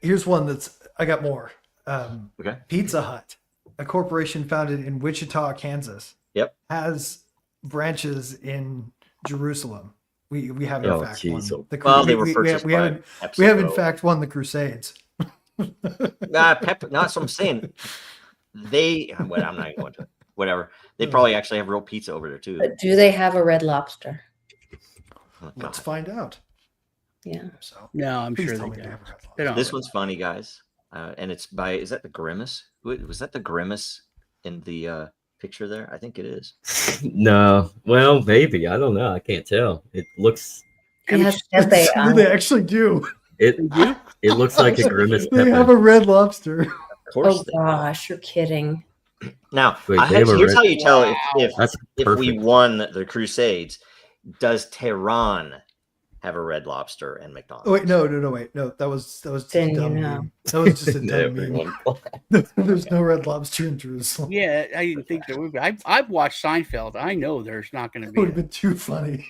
Here's one that's I got more. Okay. Pizza Hut, a corporation founded in Wichita, Kansas. Yep. Has branches in Jerusalem. We have in Oh, fact geez. won. Well, they were purchased we by haven't Pepsi we have in Pro. fact won the Crusades. Not what I'm saying. They. Well, I'm not even going to. Whatever. They probably actually have real pizza over there too. But do they have a Red Lobster? Oh, Let's God. find out. Yeah. So No, I'm please sure tell they me do. have a Red Lobster. They don't. This one's funny, guys. And it's by. Is that the Grimace? Was that the Grimace in the picture there? I think it is. No, well, maybe I don't know. I can't tell. It looks. He has Pepe on They it. actually do. It looks like a grimace They have pepper. a Red Lobster. Of course. Oh they- gosh, you're kidding. Now, Wait, they have a here's red- how you tell if That's if we perfect. won the Crusades. Does Tehran have a Red Lobster and McDonald's? Oh, wait, no, wait, no. That was just Then a you dumb know. meme. That was just a dumb Everyone. meme. There's no Red Lobster in Jerusalem. Yeah, I didn't think there would be. I've watched Seinfeld. I know there's not going to It would have be been too funny.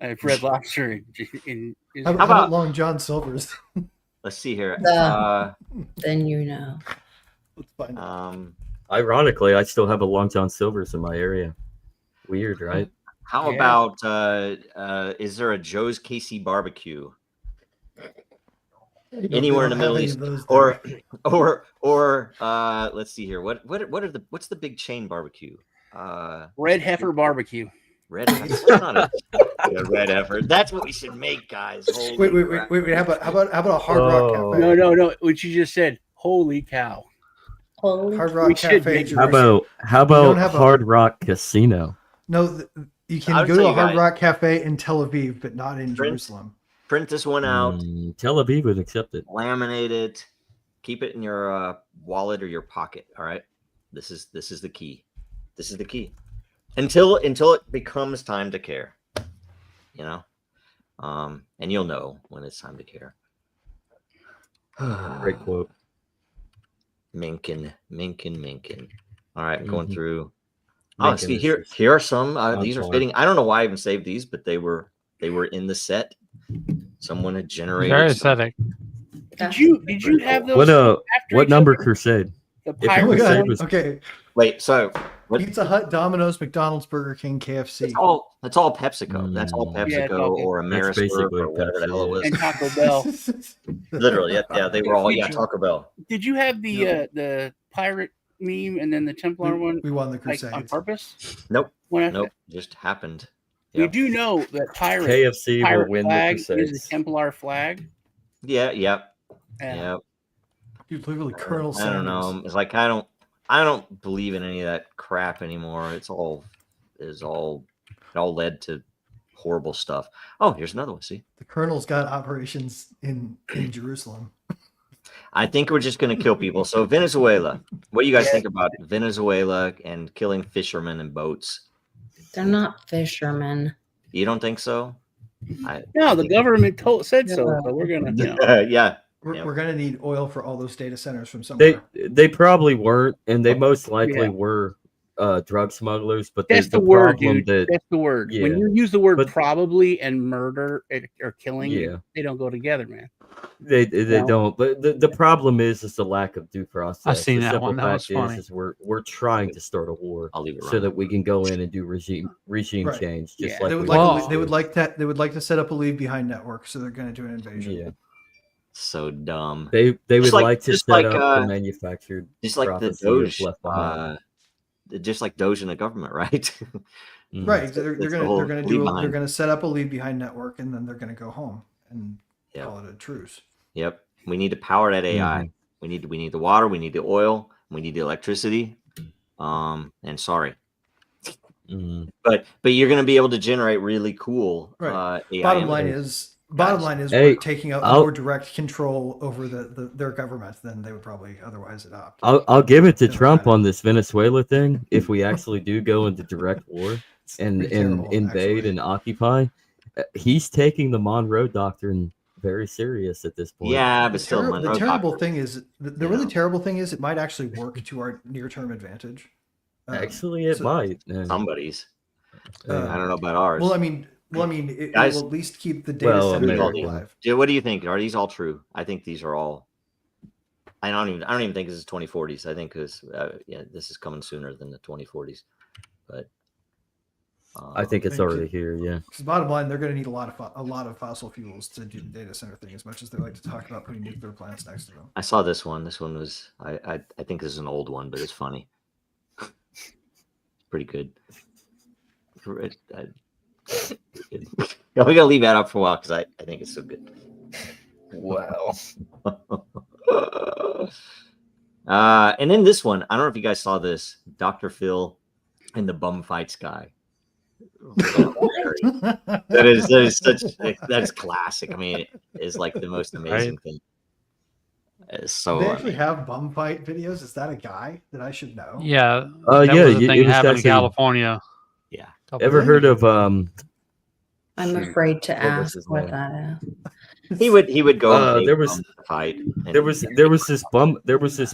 a Red Lobster in How Israel. about Long John Silver's? Let's see here. Then you know. Let's find out. Ironically, I still have a Long John Silver's in my area. Weird, right? How Yeah. about is there a Joe's KC barbecue No, anywhere in they the don't Middle have any East? of those there. Or let's see here. What's the big chain barbecue? Red Heifer Barbecue. Red Heifer. That's not a Red Heifer. That's what we should make, guys. Holy crap. Wait. How about a Hard Rock Oh. Cafe? No. What you just said. Holy cow. Holy Hard Rock We should Cafe. make- Jerusalem. How don't about have a- Hard Rock Casino? No, you can I'll go tell to a you Hard guys. Rock Cafe in Tel Aviv, but not in Prince? Jerusalem. Print this one out. Tel Aviv would accept it. Laminate it, keep it in your wallet or your pocket. All right, this is the key. This is the key until it becomes time to care. You know, and you'll know when it's time to care. Great quote. Minkin. All right, going Mhm. through. Minkin Oh, see is here. just Here are some. on These are par. fitting. I don't know why I even saved these, but they were in the set. Someone had generated. Very some- aesthetic. Did you have those What after what each number other? Crusade? The If Oh my pirate Crusade God. was- Okay. Wait, so Pizza Hut, Domino's, McDonald's, Burger King, KFC. That's all PepsiCo. That's all PepsiCo Yeah, it's all or That's Ameriswerve basically or whatever the Pepsi, hell it was. And Taco Bell. Literally, yeah, they were all Taco Bell. Did you have the pirate meme and then the Templar one? We won the Like Crusades. on purpose? Nope. One after Nope. Just happened. We Yep. do know that KFC will win the flag is Crusades. the Templar flag. Yeah. Yep. Yeah. Yep. Dude, literally Colonel Sanders. I don't know. It's like I don't believe in any of that crap anymore. It all led to horrible stuff. Oh, here's another one. See, the Colonel's got operations in Jerusalem. I think we're just going to kill people. So Venezuela, what do you guys think about Venezuela and killing fishermen and boats? They're not fishermen. You don't think so? No, the government said so. So we're gonna, yeah. We're going to need oil for all those data centers from somewhere. They probably weren't, and they most likely were drug smugglers. But that's the word, problem dude. That's the word. Yeah, when you use the word probably and murder or killing, yeah, they don't go together, man. They don't. But the problem is the lack of due process. I've seen the that one. That was funny. Is we're trying to start a war I'll leave it so that we can go in and do regime change. Just like they would like that. They would like to set up a leave behind network, so they're going to do an invasion. Yeah. So dumb. They would like to set up the manufactured, just like the Doge, just like Doge in the government, right? Right. They're going to set up a leave behind network, and then they're going to go home and call it a truce. Yep. We need to power that AI. We need the water. We need the oil. We need the electricity. And sorry. But you're going to be able to generate really cool AI. Bottom line is we're taking out more direct control over their government than they would probably otherwise adopt. I'll give it to Trump on this Venezuela thing. If we actually do go into direct war and invade and occupy, he's taking the Monroe Doctrine very serious at this point. Yeah, but still, the terrible thing is the really terrible thing is it might actually work to our near-term advantage. Actually, it might. Somebody's. I don't know about ours. Well, I mean, it will at least keep the data center alive. What do you think? Are these all true? I think these are all. I don't even think this is 2040s. I think this is coming sooner than the 2040s. But I think it's already here. Yeah. Because bottom line, they're going to need a lot of fossil fuels to do the data center thing. As much as they like to talk about putting nuclear plants next to them. I saw this one. This one was. I think this is an old one, but it's funny. Pretty good. We're gonna leave that up for a while because I think it's so good. Wow. And then this one, I don't know if you guys saw this, Dr. Phil and the bum fights guy. that is classic. I mean, it is like the most amazing thing. So they actually have bum fight videos. Is that a guy that I should know? Yeah. That was the thing that happened in California. Yeah. Ever heard of I'm afraid to ask what that is. He would go. There was fight. There was this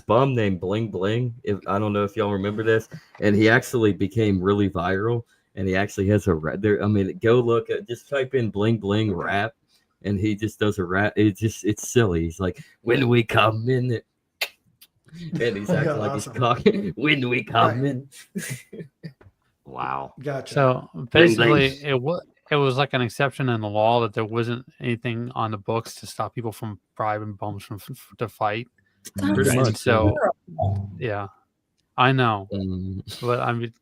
bum named Bling Bling. I don't know if y'all remember this, and he actually became really viral. And he actually has a rap. I mean, go look at, just type in Bling Bling rap, and he just does a rap. It's silly. He's like, when we come in, and he's acting like he's talking. When we come in. Wow. Gotcha. So basically, it was like an exception in the law that there wasn't anything on the books to stop people from bribing bums to fight. Pretty much. So, yeah, I know, but I mean,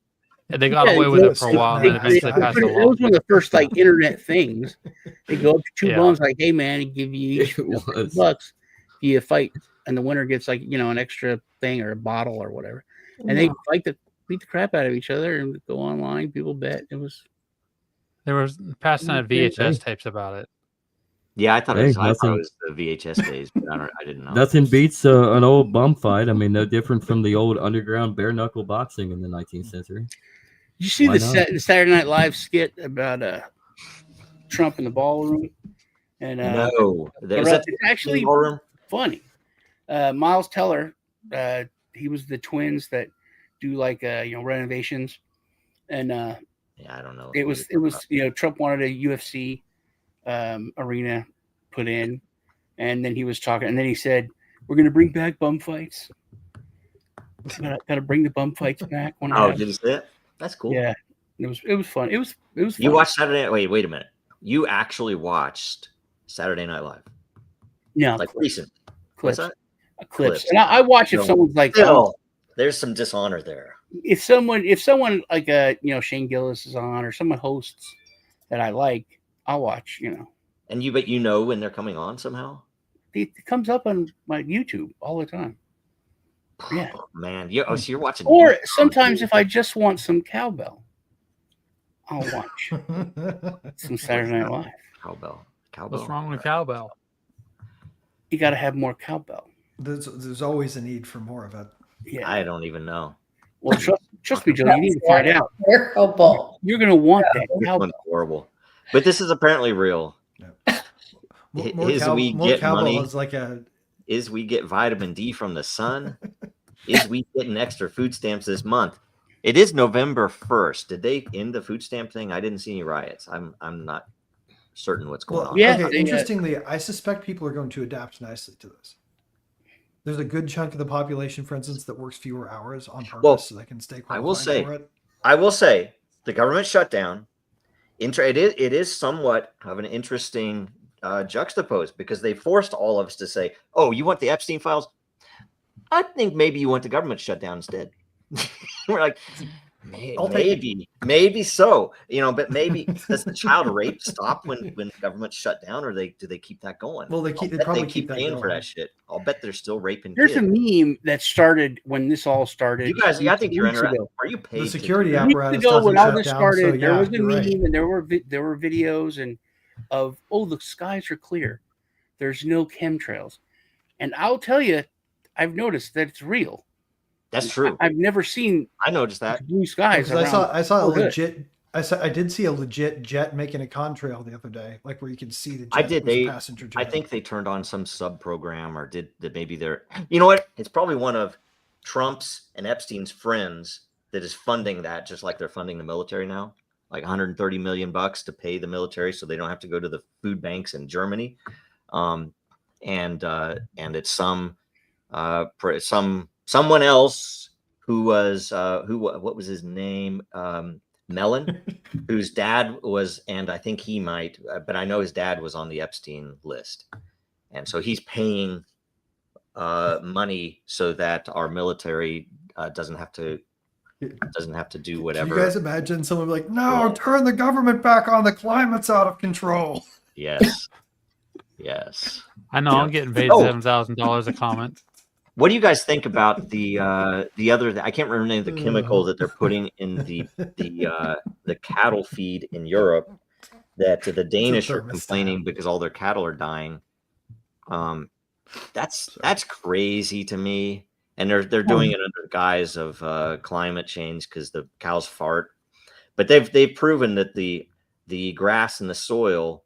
they got away with it for a while, and then eventually passed the law. It was one of the first internet things. They go up to two bums like, "Hey man, he give you each $50. You fight, and the winner gets an extra thing or a bottle or whatever." And they beat the crap out of each other and go online. People bet it was. There was passing out VHS tapes about it. Yeah, I thought it was the VHS days, but I didn't know. Nothing beats an old bum fight. I mean, no different from the old underground bare knuckle boxing in the 19th century. Did you see the Saturday Night Live skit about Trump in the ballroom? And no, it's actually funny. Miles Teller, he was the twins that do renovations, and I don't know. It was Trump wanted a UFC arena put in, and then he was talking, and then he said, "We're going to bring back bum fights." Gotta bring the bum fights back. When Oh, did you see it? That's cool. Yeah, it was fun. It was fun. You watched Saturday Night? Wait a minute. You actually watched Saturday Night Live? No, Like clips. recent? What's that? Clips. And I watch if No. someone's like, Still, there's some dishonor there. if someone like Shane Gillis is on, or someone hosts that I like, I'll watch. And but you know when they're coming on somehow? It comes up on my YouTube all the time. Yeah, oh, man. So you're watching. Or sometimes if I just want some cowbell, I'll watch some Saturday Night Live. Cowbell. What's wrong with cowbell? You got to have more cowbell. There's always a need for more of it. Yeah, I don't even know. Well, trust me, Joe. You need to find out. Terrible. You're gonna want that This cowbell. one's horrible. But this is apparently real. More Get cowbell money. is like a. Is we get vitamin D from the sun? Is we getting extra food stamps this month? It is November 1st. Did they end the food stamp thing? I didn't see any riots. I'm not certain what's going on. Yeah, Okay, interestingly, I suspect people are going to adapt nicely to this. There's a good chunk of the population, for instance, that works fewer hours on purpose so they can stay qualified for it. I will say the government shutdown. It is somewhat of an interesting juxtapose because they forced all of us to say, "Oh, you want the Epstein files? I think maybe you want the government shutdown instead." We're like, maybe so, but maybe does the child rape stop when the government shut down, or do they keep that going? Well, they probably keep that paying going for that shit. I'll bet they're still raping. There's kids. a meme that started when this all started. You guys, I think you're interested. Are you paid? The security Weeks apparatus ago, when all this down, started, so there was a meme, right. and there were videos of the skies are clear. There's no chemtrails, and I'll tell you, I've noticed that it's real. That's true. I've never seen. I noticed that blue skies. I did see a legit jet making a contrail the other day, like where you can see the jet. Passenger jet. I think they turned on some sub program, or did that? Maybe they're. You know what? It's probably one of Trump's and Epstein's friends that is funding that, just like they're funding the military now, like $130 million to pay the military so they don't have to go to the food banks in Germany, and it's someone else who was what was his name? Mellon, whose dad was, and I think he might, but I know his dad was on the Epstein list, and so he's paying money so that our military doesn't have to do whatever. Can you guys imagine someone like, "No, turn the government back on. The climate's out of control." Yes. I know. I'm getting paid $7,000 a comment. What do you guys think about the other? I can't remember the name of the chemical that they're putting in the cattle feed in Europe that the Danish are complaining because all their cattle are dying. That's crazy to me, and they're doing it under the guise of climate change because the cows fart. But they've proven that the grass and the soil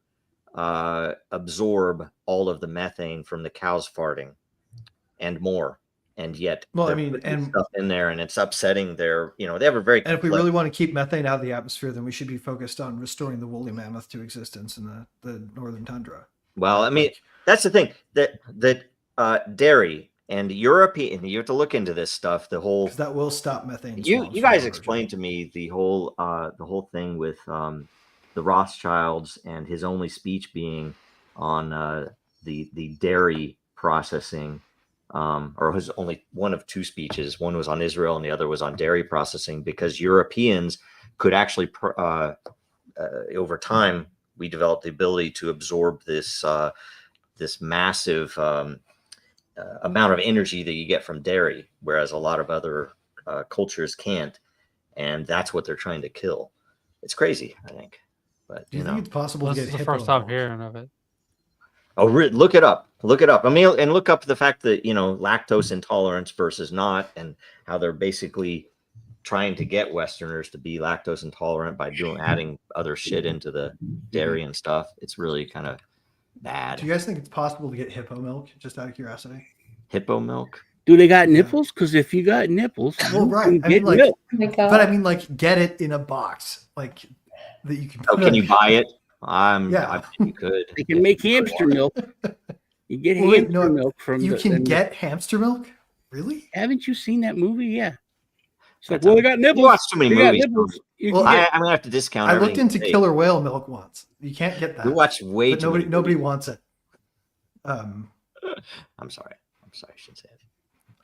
absorb all of the methane from the cows farting. And more, and yet, and stuff in there, and it's upsetting their. They have a very. And if we really want to keep methane out of the atmosphere, then we should be focused on restoring the woolly mammoth to existence in the northern tundra. Well, I mean, that's the thing that dairy and European. You have to look into this stuff. The whole that will stop methane. You guys explained to me the whole thing with the Rothschilds and his only speech being on the dairy processing. Or was only one of two speeches. One was on Israel and the other was on dairy processing, because Europeans could actually, over time, we developed the ability to absorb this massive amount of energy that you get from dairy, whereas a lot of other cultures can't. And that's what they're trying to kill. It's crazy, I think. But do you think it's possible to get the first time hearing of it? Oh, look it up. I mean, and look up the fact that, lactose intolerance versus not, and how they're basically trying to get Westerners to be lactose intolerant by adding other shit into the dairy and stuff. It's really kind of bad. Do you guys think it's possible to get hippo milk, just out of curiosity? Hippo milk? Do they got nipples? Because if you got nipples, well, right. I mean, milk. But I mean, get it in a box, that you can. Oh, can you buy it? I bet you could. They can make hamster milk. You get hamster milk from. You can get hamster milk? Really? Haven't you seen that movie? Yeah. It's like, That's well, a- they got nipples. You watch too many They got movies. nipples. You Well, can get- I'm gonna have to discount. I looked everything into you say. killer whale milk once. You can't get that. You watch way but too nobody many. wants it. I'm sorry. I shouldn't say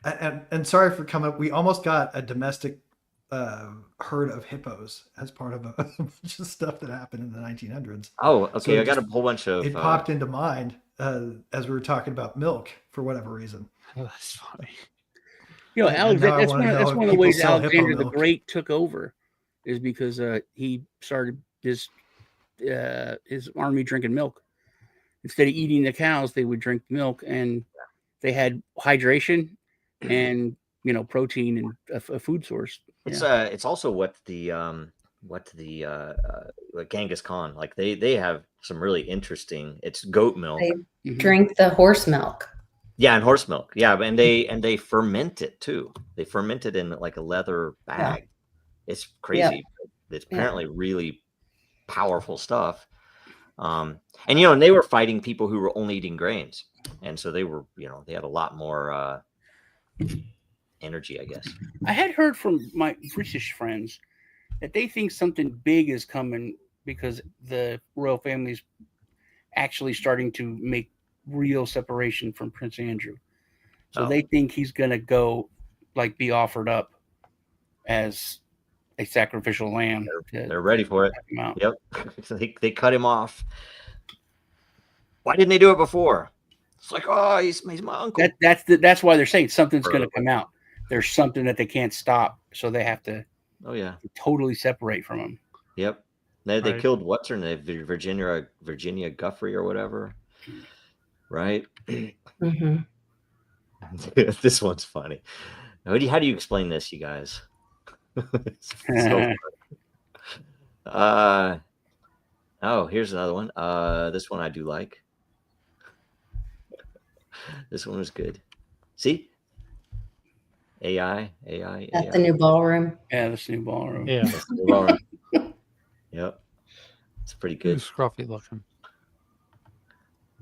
it. And sorry for coming up. We almost got a domestic herd of hippos as part of a bunch of stuff that happened in the 1900s. Oh, okay. So I got a whole bunch of. It popped into mind as we were talking about milk for whatever reason. Oh, that's funny. You know, And now I that's wanna one know of if the people ways sell hippo Alexander the milk. Great took over, is because he started his army drinking milk. Instead of eating the cows, they would drink milk, and they had hydration and protein and a food source. It's also what the like Genghis Khan, like they have some really interesting. It's goat milk. They drink the horse milk. Yeah, and horse milk. Yeah, and they ferment it too. They ferment it in like a leather bag. It's crazy. It's apparently really powerful stuff. And they were fighting people who were only eating grains, and so they were, they had a lot more energy, I guess. I had heard from my British friends that they think something big is coming because the royal family's actually starting to make real separation from Prince Andrew. So they think he's going to go be offered up as a sacrificial lamb. They're ready for it. Yep. they cut him off. Why didn't they do it before? It's like, oh, he's my uncle. That's why they're saying something's going to come out. There's something that they can't stop, so they have to totally separate from him. Yep. They killed what's her name, Virginia Guffrey or whatever. Right? Mm-hmm. This one's funny. How do you explain this, you guys? It's so funny. Here's another one. This one I do like. This one was good. See? AI. That's the new ballroom. Yeah, that's the new ballroom. Yeah. Yep. It's pretty good. Scruffy looking.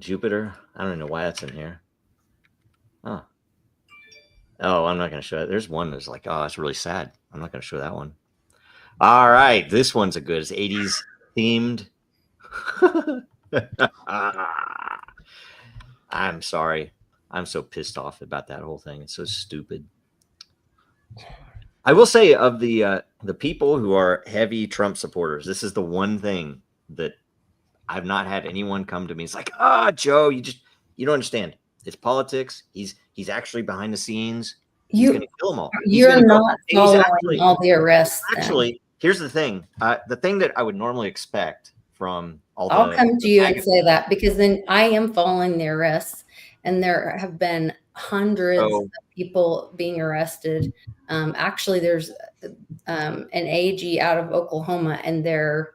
Jupiter. I don't know why that's in here. Oh, I'm not going to show it. There's one that's like, oh, it's really sad. I'm not going to show that one. All right. This one's a good. It's 80s themed. I'm sorry. I'm so pissed off about that whole thing. It's so stupid. I will say, of the people who are heavy Trump supporters, this is the one thing that I've not had anyone come to me. It's like, Joe, you don't understand. It's politics. He's actually behind the scenes. He's going to kill them all. You're not following all the arrests. Actually, here's the thing. The thing that I would normally expect from all I'll come to you and say that, because then I am following the arrests, and there have been hundreds of people being arrested. Actually, there's an AG out of Oklahoma, and they're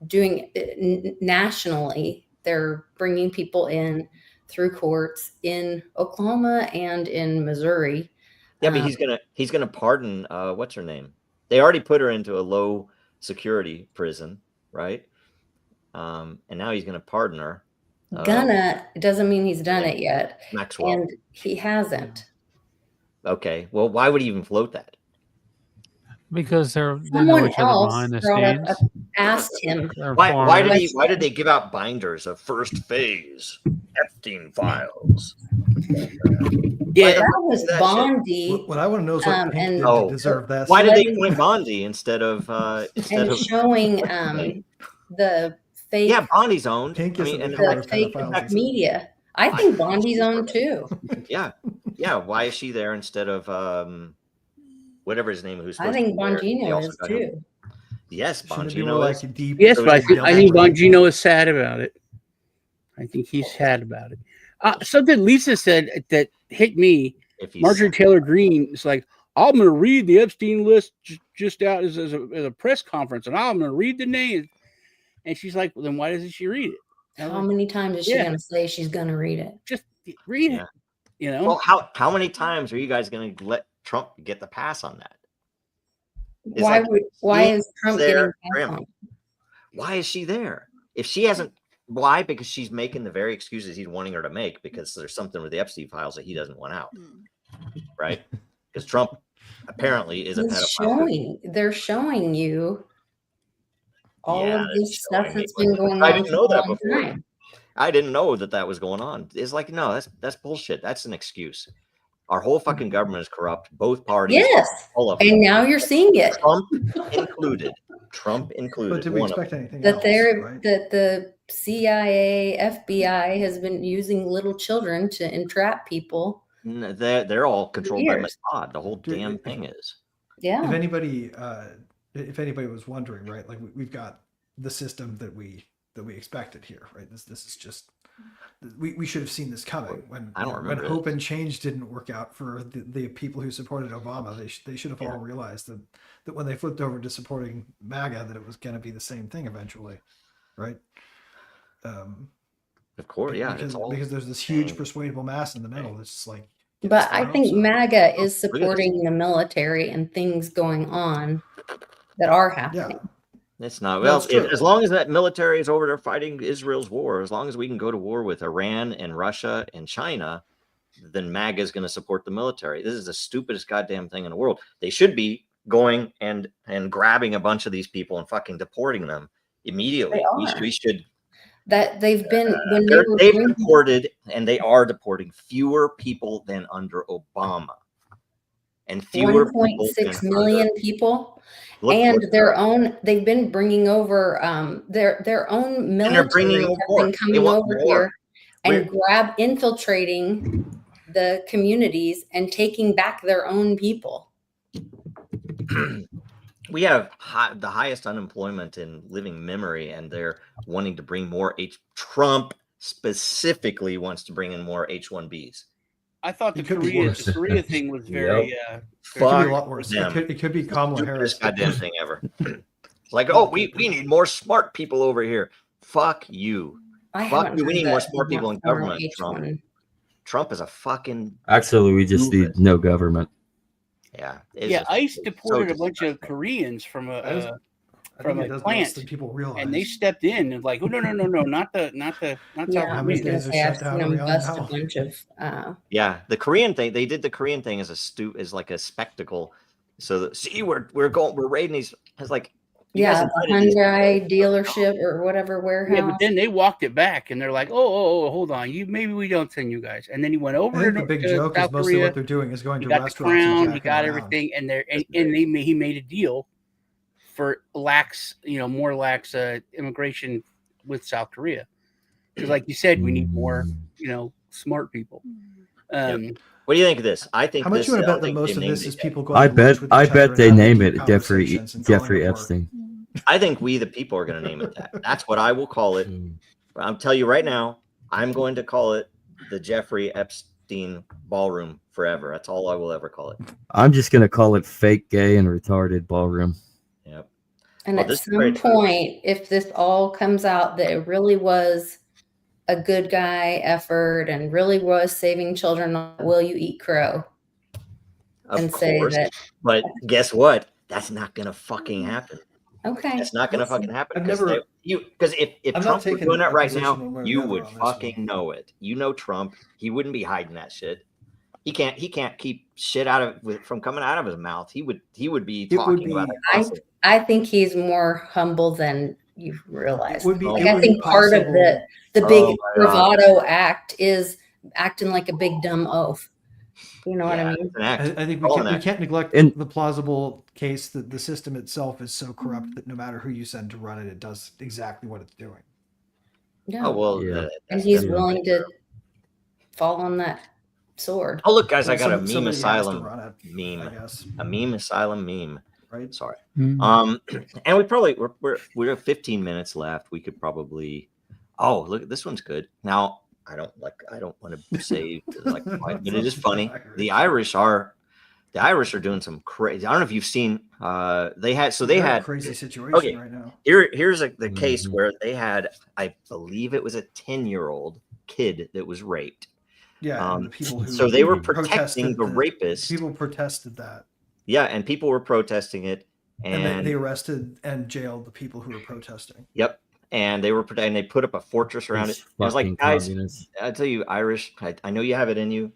doing it nationally. They're bringing people in through courts in Oklahoma and in Missouri. Yeah, but he's gonna pardon what's her name? They already put her into a low security prison, right? And now he's gonna pardon her. It doesn't mean he's done it yet. Maxwell. And he hasn't. Okay. Well, why would he even float that? Because they know Someone each other else behind the scenes. asked him. Why did they give out binders of first phase Epstein files? Yeah, that was Bondi. What I want to know is what Pink did to deserve that. Why did they point Bondi instead of showing the fake? Yeah, Bondi's owned. Pink is the fake media. I think Bondi's owned too. Yeah. Why is she there instead of whatever his name? Who's I think Bongino is too. Yes, Bongino. Yes, but I think Bongino is sad about it. I think he's sad about it. Something Lisa said that hit me. Marjorie Taylor Greene is like, I'm going to read the Epstein list just out as a press conference, and I'm going to read the names. And she's like, well, then why doesn't she read it? How many times is she going to say she's going to read it? Just read it. Well, how many times are you guys going to let Trump get the pass on that? Why is Trump getting pass on? Why is she there? If she hasn't, why? Because she's making the very excuses he's wanting her to make, because there's something with the Epstein files that he doesn't want out. right? Because Trump apparently is a pedophile. They're showing you all Yeah, of that's this stuff showing me, that's been going I on didn't for know a that long before. time. I didn't know that was going on. It's like, no, that's bullshit. That's an excuse. Our whole fucking government is corrupt. Both parties, Yes, all of them. and now you're seeing it. Trump included. But did we one of expect them. anything That else? they're Right? that the CIA, FBI has been using little children to entrap people. They're all controlled by years. Mossad. The whole damn thing is. Yeah. If anybody was wondering, right? Like we've got the system that we expected here, right? This is just we should have seen this coming when I don't when remember hope this. and change didn't work out for the people who supported Obama. They should have all realized that when they flipped over to supporting MAGA, that it was going to be the same thing eventually, right? Of course, yeah. Because there's this huge persuadable mass in the middle that's just like. But I think MAGA is Look at this. supporting the military and things going on that are happening. It's not. No, Well, it's true. as long as that military is over there fighting Israel's war, as long as we can go to war with Iran and Russia and China, then MAGA is going to support the military. This is the stupidest goddamn thing in the world. They should be going and grabbing a bunch of these people and fucking deporting them immediately. We should. That they've been when They've deported, and they are deporting fewer people than under Obama, and fewer 1.6 million people. Look And for their own, they've been bringing over their own military have been coming over here and infiltrating the communities and taking back their own people. We have the highest unemployment in living memory, and they're wanting to bring more Trump specifically wants to bring in more H-1Bs. I thought the Korea thing was very. It could be a lot worse. It could be Kamala Harris. Goddamn thing ever. It's like, oh, we need more smart people over here. Fuck you. Fuck you. We need more smart people in government. Trump is a fucking. Actually, we just need no government. Yeah. ICE deported a bunch of Koreans from a plant, people realize. And they stepped in and like, oh no, not South Korea. Bust a bunch of. The Korean thing. They did the Korean thing as is like a spectacle. So we're raiding these. It's like. Yeah, the Hyundai dealership or whatever warehouse. Yeah, but then they walked it back, and they're like, "Oh, hold on, maybe we don't send you guys." And then he went over. The big joke is mostly what they're doing is going to restaurants. He got the crown, he got everything, and he made a deal for more lax immigration with South Korea, because, like you said, we need more, smart people. What do you think of this? I think. How much you want to bet that most of this is people going? I bet they name it Jeffrey Epstein. I think we, the people, are going to name it that. That's what I will call it. I'll tell you right now, I'm going to call it the Jeffrey Epstein Ballroom forever. That's all I will ever call it. I'm just going to call it fake, gay, and retarded ballroom. Yep. And at some point, if this all comes out that it really was a good guy effort and really was saving children, will you eat crow? Of course. But guess what? That's not going to fucking happen. Okay. It's not going to fucking happen. Because if Trump were doing that right now, you would fucking know it. You know Trump. He wouldn't be hiding that shit. He can't keep shit from coming out of his mouth. He would be talking about it. I think he's more humble than you realize. I think part of the big bravado act is acting like a big dumb oaf. You know what I mean? I think we can't neglect the plausible case that the system itself is so corrupt that no matter who you send to run it, it does exactly what it's doing. Yeah. Oh well, yeah. And he's willing to fall on that sword. Oh look, guys, I got a meme asylum meme. A meme asylum meme. Right. Sorry. And we're 15 minutes left. We could probably. Oh, look, this one's good. Now I don't want to say but it is funny. The Irish are doing some crazy. I don't know if you've seen. They had a crazy situation right now. Here's the case where they had, I believe it was a 10-year-old kid that was raped. Yeah, and the people who so they were protecting the rapist. People protested that. Yeah, and people were protesting it, and they arrested and jailed the people who were protesting. Yep. And they were protecting. They put up a fortress around it. I was like, guys, I tell you, Irish, I know you have it in you.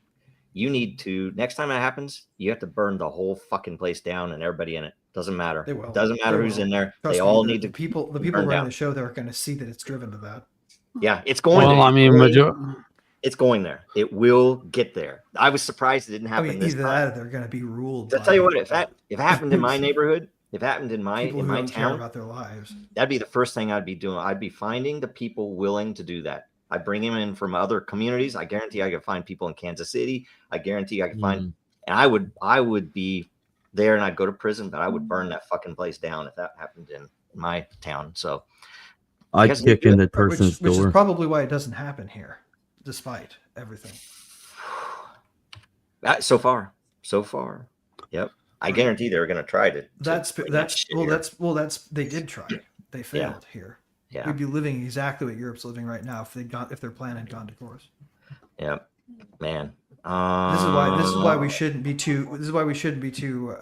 you need to, next time that happens, you have to burn the whole fucking place down and everybody in it. Doesn't matter. They will. Doesn't matter They who's will. in there. Trust They me, all the need to people burn running down. the show, they're going to see that it's driven to that. Yeah, it's going Well, to. I mean, It's going there. It will get there. I was surprised it didn't I happen mean, this either time. that or they're going to be ruled. I'll tell you what, if it happened in my neighborhood, if it happened in my people who don't care town, about their lives. that'd be the first thing I'd be doing. I'd be finding the people willing to do that. I'd bring them in from other communities. I guarantee I could find people in Kansas City. I guarantee I could find, and I would be there, and I'd go to prison, but I would burn that fucking place down if that happened in my town. So I'd kick in the person's which door. is probably why it doesn't happen here, despite everything. So far, yep. I guarantee they're going to try to. That's they did try. They failed here. Yeah, we'd be living exactly what Europe's living right now if their plan had gone to course. Yeah, man. This is why we shouldn't be too. This is why we shouldn't be too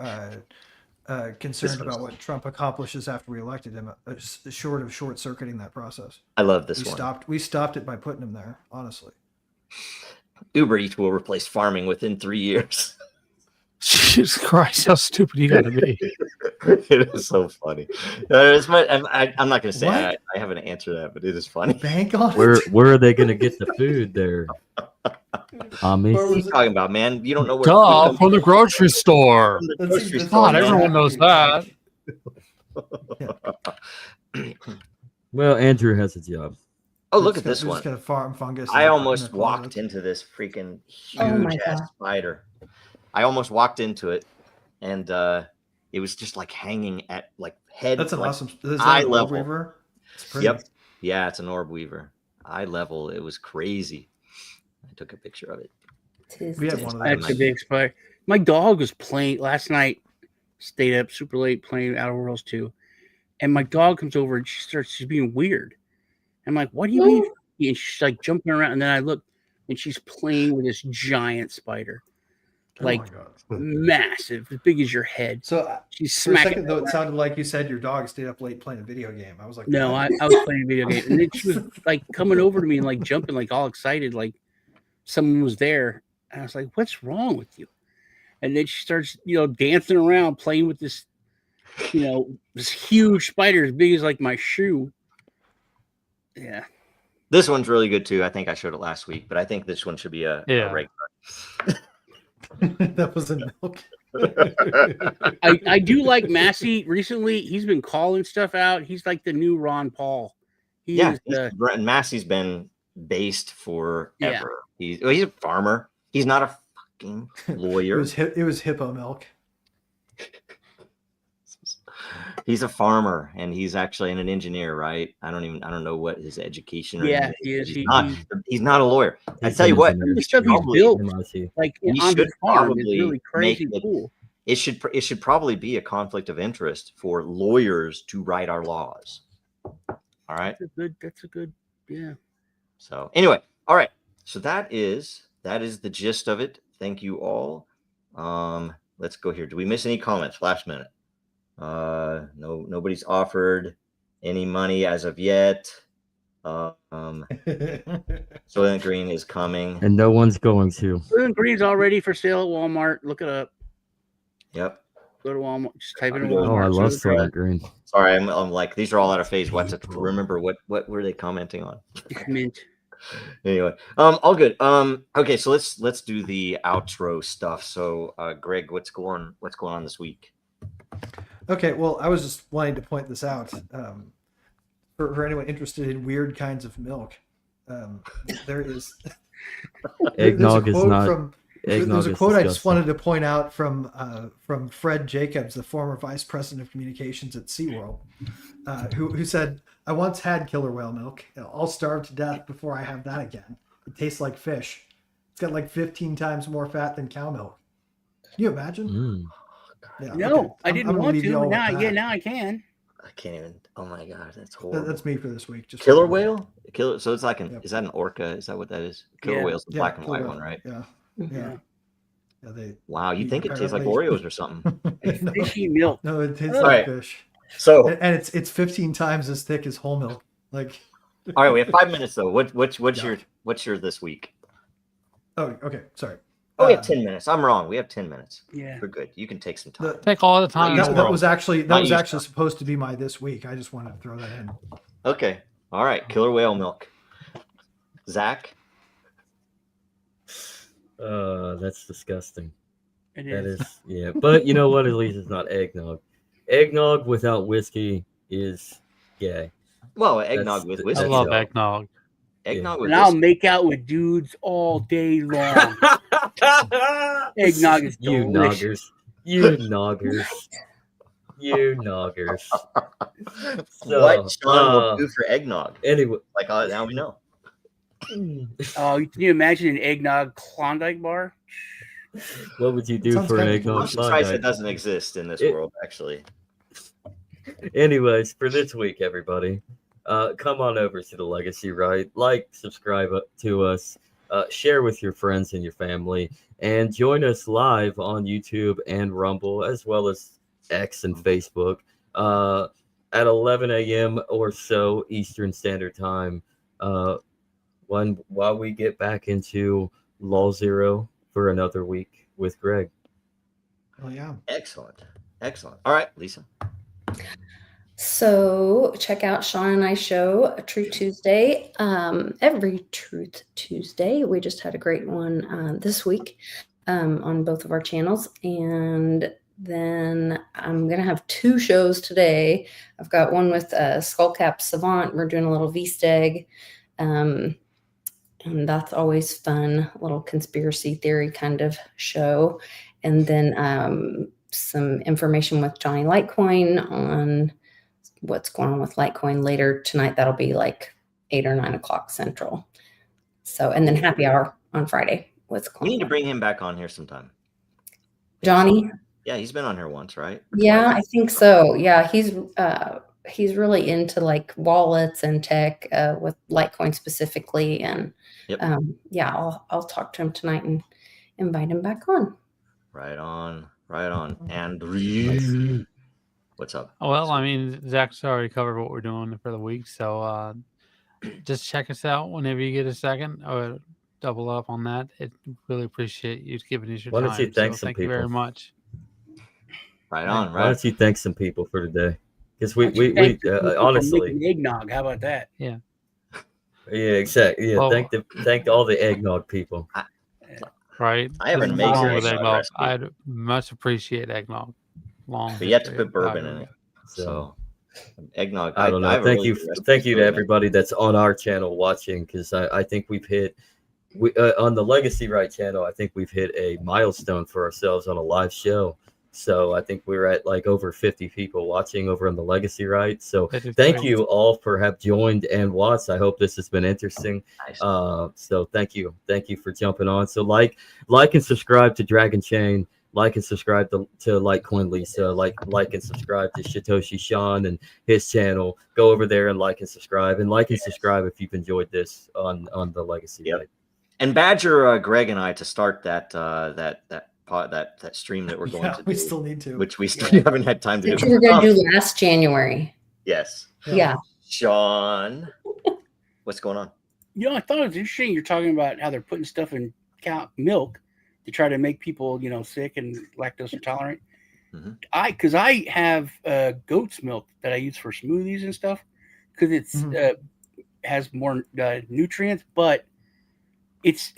concerned about what Trump accomplishes after we elected him. Short of short circuiting that process. I love this one. We stopped it by putting him there. Honestly. Uber Eats will replace farming within 3 years. Jesus Christ, how stupid you got to be. It is so funny. I'm not going to say I haven't answered that, but it is funny. Bank on Where are they going to get the food there? What are you talking about, man? You don't know where. Duh, from the grocery store. God, everyone knows that. Well, Andrew has a job. Oh, look at this one. Farm fungus. I almost walked into this freaking huge ass spider. I almost walked into it, and it was just like hanging at like head. That's an awesome eye level. Weaver? Yep. Yeah, it's an orb weaver. Eye level. It was crazy. I took a picture of it. We had one of those. That's a big spider. My dog was playing last night. Stayed up super late playing Outer Worlds 2, and my dog comes over and she's being weird. I'm like, what do you mean? And she's like jumping around, and then I look, and she's playing with this giant spider, like massive, as big as your head. So she's smacking. For a second, though, it sounded like you said your dog stayed up late playing a video game. I was like, no, I was playing a video game, and then she was like coming over to me and like jumping, like all excited, like someone was there. And I was like, what's wrong with you? And then she starts, dancing around, playing with this, this huge spider as big as like my shoe. Yeah. This one's really good too. I think I showed it last week, but I think this one should be a regular. That was in milk. I do like Massey. Recently, he's been calling stuff out. He's like the new Ron Paul. Massey's been based forever. Yeah. He's a farmer. He's not a fucking lawyer. It was hippo milk. He's a farmer, and he's actually an engineer, right? I don't know what his education. Yeah, he is. He's not a lawyer. I tell you what, the stuff he's built, like on the farm, is really crazy cool. It should probably be a conflict of interest for lawyers to write our laws. All right. That's a good. Yeah. So anyway, all right. So that is the gist of it. Thank you all. Let's go here. Do we miss any comments? Last minute. No, nobody's offered any money as of yet. Soylent Green is coming, and no one's going to. Soylent Green's already for sale at Walmart. Look it up. Yep. Go to Walmart. Just type in Walmart. Oh, I love Soylent Green. Sorry, I'm like, these are all out of phase. Remember what were they commenting on? Mint. Anyway, all good. Okay, so let's do the outro stuff. So, Greg, what's going on this week? Okay, well, I was just wanting to point this out for anyone interested in weird kinds of milk. There is eggnog is not. There's a quote I just wanted to point out from Fred Jacobs, the former vice president of communications at SeaWorld, who said, "I once had killer whale milk. I'll starve to death before I have that again. It tastes like fish. It's got like 15 times more fat than cow milk." Can you imagine? Yeah, no, okay. I didn't want to. Now I can. I can't even. Oh my god, that's horrible. That's me for this week. Just killer whale. So it's like is that an orca? Is that what that is? Killer whale's the black and white one, right? Yeah. Wow, you think it tastes like Oreos or something? Fishy milk. No, it tastes like fish. So and it's 15 times as thick as whole milk. Like. All right, we have 5 minutes though. What's your this week? Oh, okay. Sorry. Oh, we have 10 minutes. I'm wrong. We have 10 minutes. Yeah. We're good. You can take some time. Take all the time. in the That world. was actually Not used supposed to be my this week. I just wanted to throw that in. Okay. All right. Killer whale milk. Zach? That's disgusting. It That is. is, yeah. But you know what? At least it's not eggnog. Eggnog without whiskey is gay. Well, eggnog That's with the- I whiskey. love though. eggnog. Eggnog with And I'll whiskey. make out with dudes all day long. Eggnog is You delicious. noggers. You noggers. You noggers. So, What Sean will do for eggnog. Anyway. Like, now we know. Oh, can you imagine an eggnog Klondike bar? What would you do Sounds for an kinda eggnog? I'm surprised it Klondike? doesn't exist in this It- world, actually. Anyways, for this week, everybody, come on over to the Legacy Right. Like, subscribe to us, share with your friends and your family, and join us live on YouTube and Rumble, as well as X and Facebook, at 11 a.m. or so Eastern Standard Time, while we get back into Law Zero for another week with Greg. Oh yeah. Excellent. Excellent. All right, Lisa. So check out Sean and I show Truth Tuesday. Every Truth Tuesday. We just had a great one this week on both of our channels. And then I'm going to have 2 shows today. I've got one with Skullcap Savant. We're doing a little V-Steg. And that's always fun, a little conspiracy theory kind of show. And then some information with Johnny Litecoin on what's going on with Litecoin later tonight. That'll be like 8 or 9 o'clock Central. So, and then happy hour on Friday. What's We going need to on? bring him back on here sometime. Johnny? Yeah, he's been on here once, right? Yeah, I think so. Yeah, he's really into like wallets and tech with Litecoin specifically. And Yep. yeah, I'll talk to him tonight and invite him back on. Right on. Right on. And what's up? Well, I mean, Zach's already covered what we're doing for the week, so just check us out whenever you get a second. Or double up on that. It really appreciate you giving us your Why time. don't you thank some thank you very people? much. Right on. Why Right. don't you thank some people for today? Because Why don't you thank the people for honestly, making eggnog. How about that? yeah, exactly. Yeah, Well- thank all the eggnog people. Right? I have an There's nothing amazing wrong with eggnog eggnog. recipe. I'd much appreciate eggnog. Long. But you have to history put of bourbon how in to it. So eggnog. I don't know. have a Thank really you, good recipe thank you to for it. everybody that's on our channel watching, because I think we've hit on the Legacy Right channel. I think we've hit a milestone for ourselves on a live show. So I think we're at like over 50 people watching over on the Legacy Right. So thank you all for have joined and watched. I hope this has been interesting. Nice. So thank you for jumping on. So like and subscribe to Dragon Chain. Like and subscribe to Litecoin Lisa. Like and subscribe to Satoshi Sean and his channel. Go over there and like and subscribe. And like and subscribe if you've enjoyed this on the Legacy Yep. Right. And badger Greg and I to start that stream that we're going Yeah, to do, we still need to. which we still haven't had time to Which do. we were going to do last January. Yes. Yeah. Sean, what's going on? You know, I thought it was interesting. You're talking about how they're putting stuff in cow milk to try to make people, sick and lactose intolerant. Mhm. Because I have goat's milk that I use for smoothies and stuff because it's has more nutrients, but it's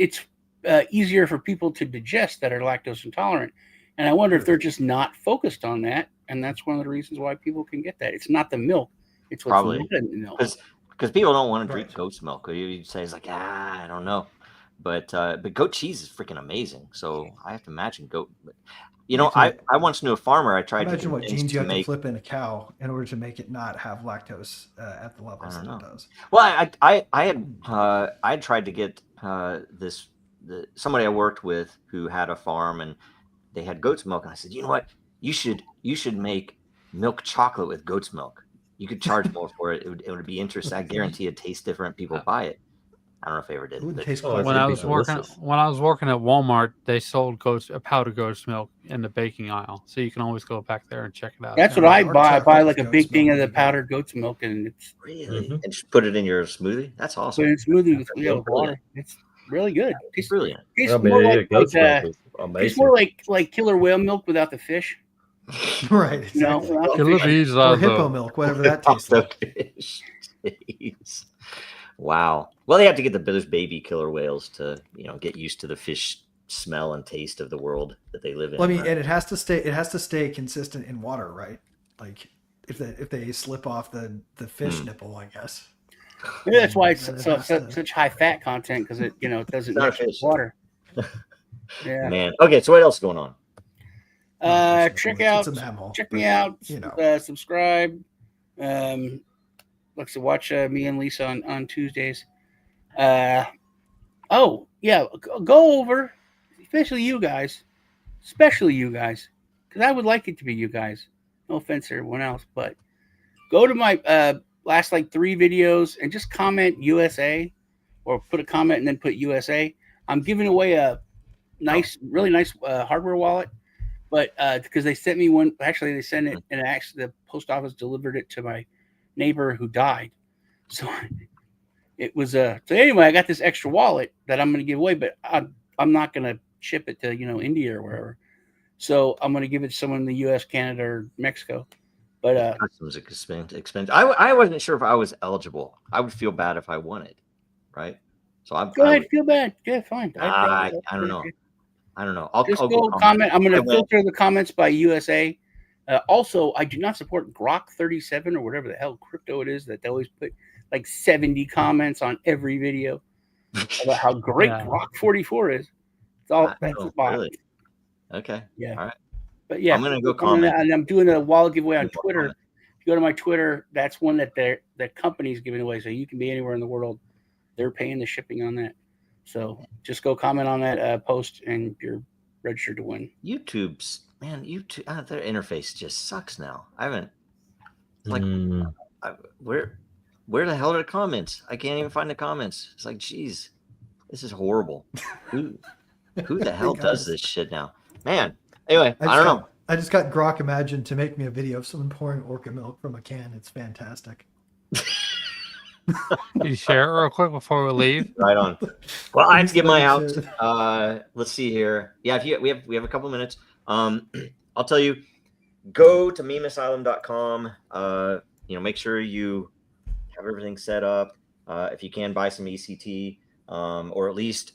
easier for people to digest that are lactose intolerant. And I wonder if they're just not focused on that, and that's one of the reasons why people can get that. It's not the milk; it's what's Probably. not in the milk. Because people don't want to drink Right. goat's milk. You say it's like, I don't know, but goat cheese is freaking amazing. So I have to imagine goat. But, I once knew a farmer. I tried Imagine to what convince genes you to have to make. flip in a cow in order to make it not have lactose at the levels I that don't it does. Well, I had tried to get somebody I worked with who had a farm and they had goat's milk, and I said, you know what, you should make milk chocolate with goat's milk. You could charge more for it. It would be interesting. I guarantee it tastes different. People buy it. I don't know if they ever did. It would but- taste Oh, quite When it'd I be was delicious. working at Walmart, they sold powdered goat's milk in the baking aisle, so you can always go back there and check it out. That's Yeah. what I Dark buy. I chocolate buy with like a goat's big thing milk of the would be good. powdered goat's milk, and it's Really? Mhm. And just put it in your smoothie? That's put awesome. in smoothie with Yeah, water. really good. Tastes, Brilliant. tastes I mean, more yeah, like, goat's milk is tastes amazing. more like killer whale milk without the fish. Right. You know, Exactly. without the Killer fish. bees Or hippo though. milk, whatever that tastes like. Jeez. Wow. Well, they have to get those baby killer whales to, get used to the fish smell and taste of the world that they live in. Well, I mean, right? and it has to stay consistent in water, right? Like if they slip off the fish nipple, I guess. Maybe that's why it's Then it so, has so, to- such high fat content, because it it doesn't not a mix with fish. water. Yeah. Man. Okay, so what else is going on? Check It's a mammal. check me out. You Subscribe. Watch me and Lisa on Tuesdays. Oh yeah, go over, especially you guys, because I would like it to be you guys. No offense to everyone else, but go to my last 3 videos and just comment USA, or put a comment and then put USA. I'm giving away a really nice hardware wallet, but because they sent me one. Actually, they sent it, and actually the post office delivered it to my neighbor who died. So it was so anyway, I got this extra wallet that I'm going to give away, but I'm not going to ship it to India or wherever. So I'm going to give it to someone in the U.S., Canada, or Mexico. But customs expense. I wasn't sure if I was eligible. I would feel bad if I won it, right? So go ahead, feel bad. Yeah, fine. I don't know. I don't know. I'll go comment. I'm going to filter the comments by USA. Also, I do not support Grok 37 or whatever the hell crypto it is that they always put 70 comments on every video about how great Grok 44 is. It's all that's a bot. Really? Okay. Yeah. All right. But yeah, I'm gonna go comment. And I'm doing a wallet giveaway on Twitter. If you go to my Twitter, that's one that the company's giving away, so you can be anywhere in the world. They're paying the shipping on that. So just go comment on that post, and you're registered to win. YouTube, their interface just sucks now. I haven't where the hell are the comments? I can't even find the comments. It's like, geez, this is horrible. Who the hell does this shit now? Man. Anyway, I don't know. I just got Grok Imagine to make me a video of someone pouring orca milk from a can. It's fantastic. Can you share it real quick before we leave? Right on. Well, I have to give my out. Let's see here. Yeah, we have a couple of minutes. I'll tell you, go to memeasylum.com. Make sure you have everything set up. If you can, buy some ECT, or at least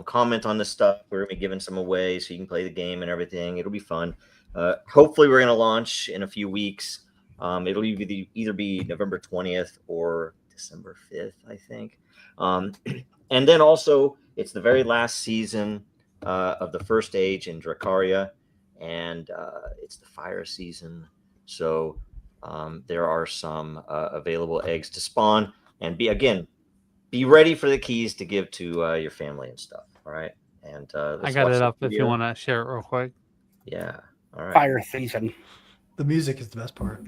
comment on this stuff. We're gonna be giving some away so you can play the game and everything. It'll be fun. Hopefully, we're gonna launch in a few weeks. It'll either be November 20th or December 5th, I think. And then also, it's the very last season of the First Age in Dracaria, and it's the fire season. So there are some available eggs to spawn, and be ready for the keys to give to your family and stuff. All right. And I got it up if you want to share it real quick. Yeah. All right. Fire season. The music is the best part.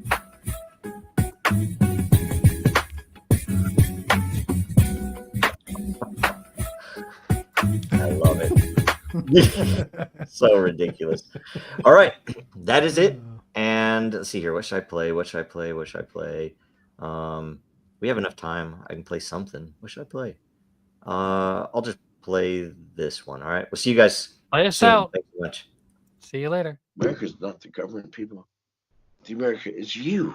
I love it. So ridiculous. All right. That is it. And let's see here. What should I play? We have enough time. I can play something. What should I play? I'll just play this one. All right. We'll see you guys. Play us soon. out. Thank you much. See you later. America's not the government, people. The America is you.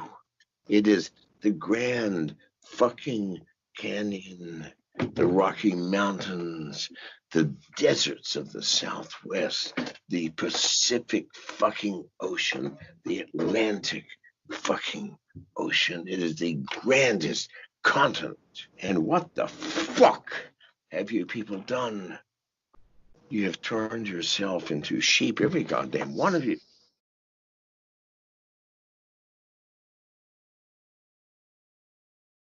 It is the Grand fucking Canyon, the Rocky Mountains, the deserts of the Southwest, the Pacific fucking Ocean, the Atlantic fucking Ocean. It is the grandest continent. And what the fuck have you people done? You have turned yourself into sheep, every goddamn one of you.